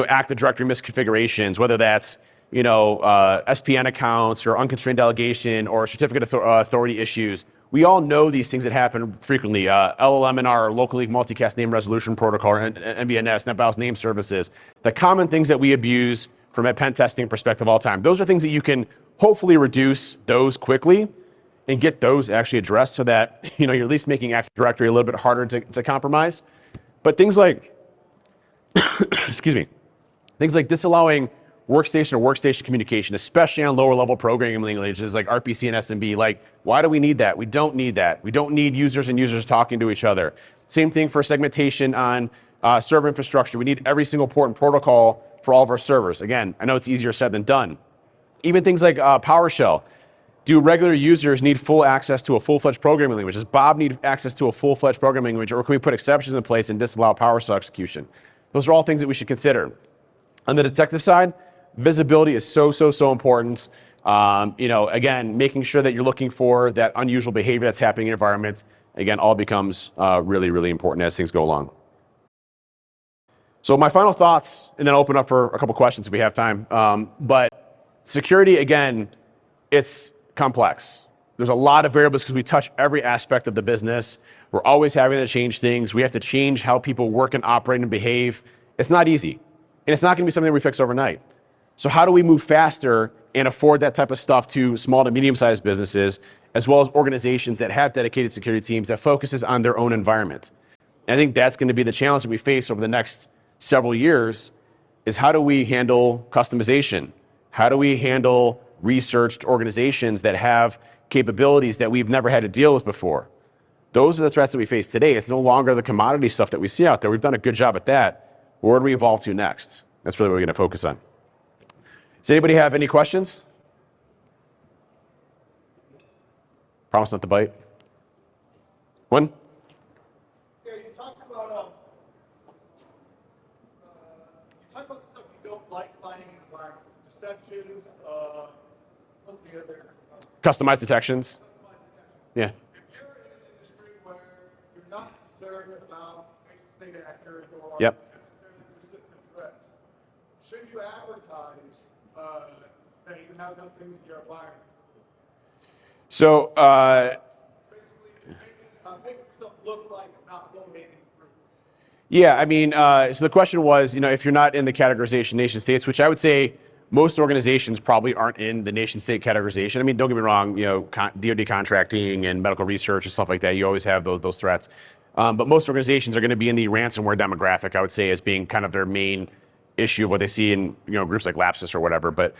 Active Directory misconfigurations, whether that's, SPN accounts or unconstrained delegation or certificate authority issues. We all know these things that happen frequently. LLMNR, or locally multicast name resolution protocol, or NBNS, NetBIOS name services. The common things that we abuse from a pen testing perspective all the time. Those are things that you can hopefully reduce those quickly and get those actually addressed so that you're at least making Active Directory a little bit harder to compromise. But things like, excuse me, things like disallowing workstation communication, especially on lower level programming languages like RPC and SMB. Like, why do we need that? We don't need that. We don't need users and users talking to each other. Same thing for segmentation on server infrastructure. We need every single port and protocol for all of our servers. Again, I know it's easier said than done. Even things like PowerShell. Do regular users need full access to a full-fledged programming language? Does Bob need access to a full-fledged programming language, or can we put exceptions in place and disallow PowerShell execution? Those are all things that we should consider. On the detective side, visibility is so important. Again, making sure that you're looking for that unusual behavior that's happening in environments, again, all becomes really important as things go along. So my final thoughts, and then I'll open up for a couple questions if we have time. But security, again, it's complex. There's a lot of variables because we touch every aspect of the business. We're always having to change things. We have to change how people work and operate and behave. It's not easy. And it's not going to be something we fix overnight. So how do we move faster and afford that type of stuff to small to medium-sized businesses, as well as organizations that have dedicated security teams that focuses on their own environment? And I think that's going to be the challenge that we face over the next several years, is how do we handle customization? How do we handle researched organizations that have capabilities that we've never had to deal with before? Those are the threats that we face today. It's no longer the commodity stuff that we see out there. We've done a good job at that. Where do we evolve to next? That's really what we're going to focus on. Does anybody have any questions? Promise not to bite. One? Yeah, you talked about stuff you don't like finding in the environment. Deceptions, what's the other? Customized detections. Yeah. If you're in an industry where you're not concerned about state actors or Yep. necessarily persistent threats, should you advertise that you have those things in your environment? So, Basically, make yourself look like not low-hanging fruit. yeah, I mean, so the question was, if you're not in the categorization nation states, which I would say most organizations probably aren't in the nation state categorization. I mean, don't get me wrong, DoD contracting and medical research and stuff like that, you always have those threats. But most organizations are going to be in the ransomware demographic, I would say, as being kind of their main issue of what they see in groups like Lapse or whatever, but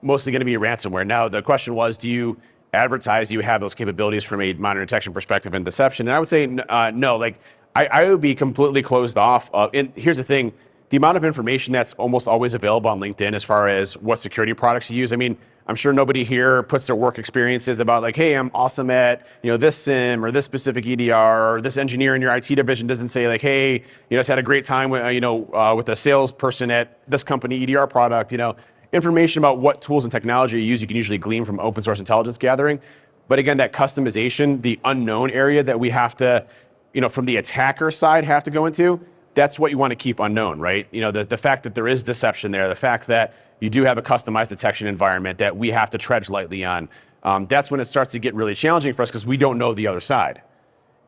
mostly going to be ransomware. Now, the question was, do you advertise you have those capabilities from a monitoring detection perspective and deception? And I would say no. Like, I would be completely closed off. And here's the thing. The amount of information that's almost always available on LinkedIn as far as what security products you use. I mean, I'm sure nobody here puts their work experiences about like, hey, I'm awesome at this SIM or this specific EDR, or this engineer in your IT division doesn't say like, hey, just had a great time with with a salesperson at this company EDR product. Information about what tools and technology you use, you can usually glean from open source intelligence gathering. But again, that customization, the unknown area that we have to, from the attacker side, have to go into. That's what you want to keep unknown, right? The fact that there is deception there, the fact that you do have a customized detection environment that we have to tread lightly on. That's when it starts to get really challenging for us because we don't know the other side.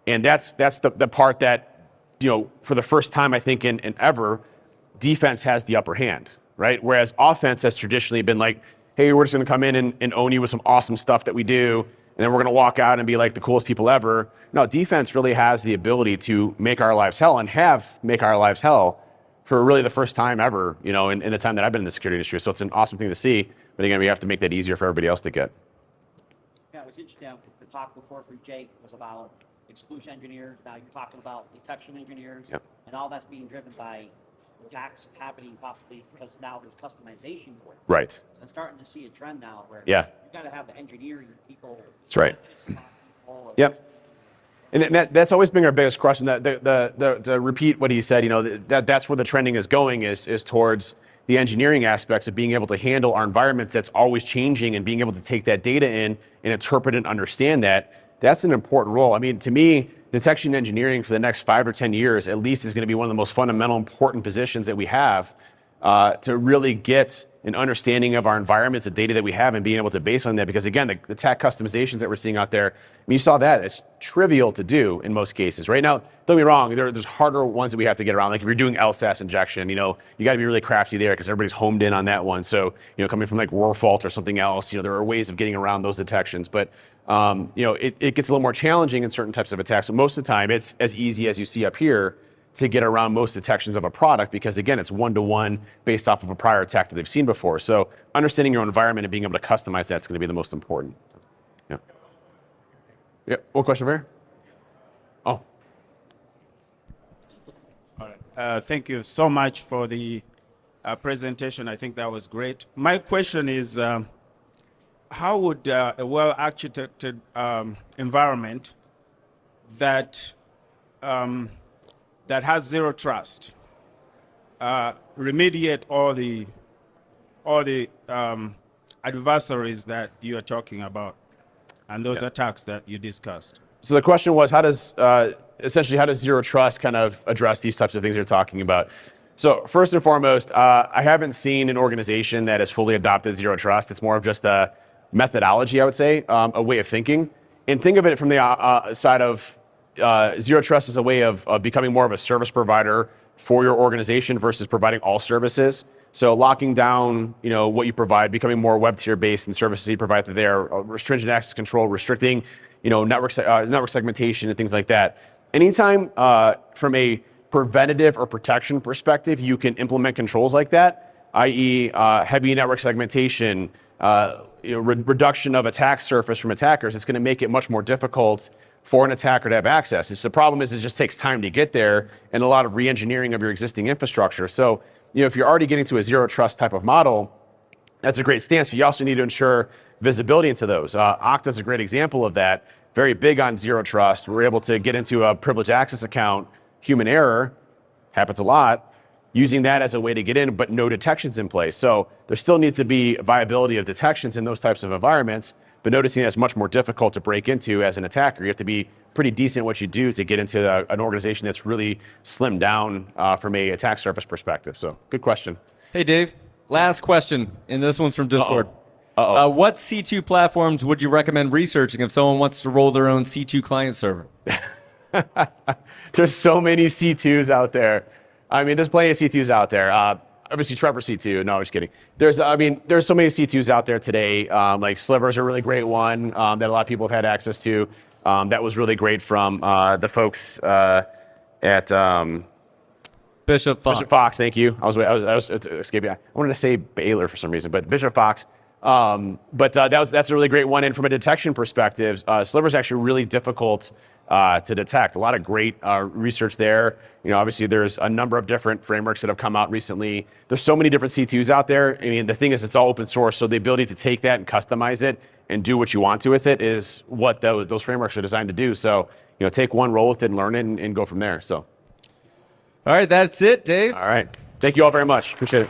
And that's the part that, for the first time, I think in ever, defense has the upper hand, right? Whereas offense has traditionally been like, hey, we're just going to come in and own you with some awesome stuff that we do. And then we're going to walk out and be like the coolest people ever. No, defense really has the ability to make our lives hell and make our lives hell for really the first time ever, you know, in the time that I've been in the security industry. So it's an awesome thing to see. But again, we have to make that easier for everybody else to get. Yeah, it was interesting. The talk before for Jake was about exclusion engineers. Now you're talking about detection engineers. Yep. And all that's being driven by attacks happening possibly because now there's customization for it. Right. So I'm starting to see a trend now where Yeah. you got to have the engineering people. That's right. People. Yep. And that's always been our biggest question. To repeat what he said, you know, that's where the trending is going is towards the engineering aspects of being able to handle our environments that's always changing and being able to take that data in and interpret and understand that. That's an important role. I mean, to me, detection engineering for the next 5 or 10 years at least is going to be one of the most fundamental, important positions that we have to really get an understanding of our environments, the data that we have, and being able to base on that. Because again, the attack customizations that we're seeing out there, I mean, you saw that, it's trivial to do in most cases. Right now, don't get me wrong, there's harder ones that we have to get around. Like if you're doing LSAS injection, you know, you got to be really crafty there because everybody's homed in on that one. So, you know, coming from like Roar Fault or something else, you know, there are ways of getting around those detections. But, you know, it gets a little more challenging in certain types of attacks. So most of the time, it's as easy as you see up here to get around most detections of a product because, again, it's one-to-one based off of a prior attack that they've seen before. So understanding your own environment and being able to customize that's going to be the most important. Yeah. Yeah. One question over here? Oh. All right. Thank you so much for the presentation. I think that was great. My question is, how would a well-architected environment that that has zero trust remediate all the adversaries that you are talking about and those attacks that you discussed? So the question was, how does essentially how does zero trust kind of address these types of things you're talking about? So first and foremost, I haven't seen an organization that has fully adopted zero trust. It's more of just a methodology, I would say, a way of thinking. And think of it from the side of zero trust as a way of becoming more of a service provider for your organization versus providing all services. So locking down, you know, what you provide, becoming more web tier based and services you provide there, restringent access control, restricting, you know, network segmentation and things like that. Anytime from a preventative or protection perspective, you can implement controls like that, i.e. Heavy network segmentation, reduction of attack surface from attackers, it's going to make it much more difficult for an attacker to have access. The problem is it just takes time to get there and a lot of re-engineering of your existing infrastructure. So, you know, if you're already getting to a zero trust type of model, that's a great stance, but you also need to ensure visibility into those. Okta is a great example of that. Very big on zero trust. We're able to get into a privileged access account, human error, happens a lot, using that as a way to get in, but no detections in place. So there still needs to be viability of detections in those types of environments, but noticing that's much more difficult to break into as an attacker. You have to be pretty decent at what you do to get into an organization that's really slimmed down from a attack surface perspective. So good question. Hey, Dave. Last question, and this one's from Discord. What C2 platforms would you recommend researching if someone wants to roll their own C2 client server? There's so many C2s out there. I mean, there's plenty of C2s out there. Obviously, Trevor C2. No, I'm just kidding. There's so many C2s out there today. Like Sliver's a really great one that a lot of people have had access to. That was really great from the folks at Bishop Fox. Bishop Fox. Thank you. I was escaping. I wanted to say Baylor for some reason, but Bishop Fox. That's a really great one. And from a detection perspective, Sliver's actually really difficult to detect. A lot of great research there. You know, obviously there's a number of different frameworks that have come out recently. There's so many different C2s out there. I mean, the thing is, it's all open source, so the ability to take that and customize it and do what you want to with it is what those frameworks are designed to do. So, you know, take one, roll with it, and learn it, and go from there. So, all right, that's it, Dave. All right, thank you all very much. Appreciate it.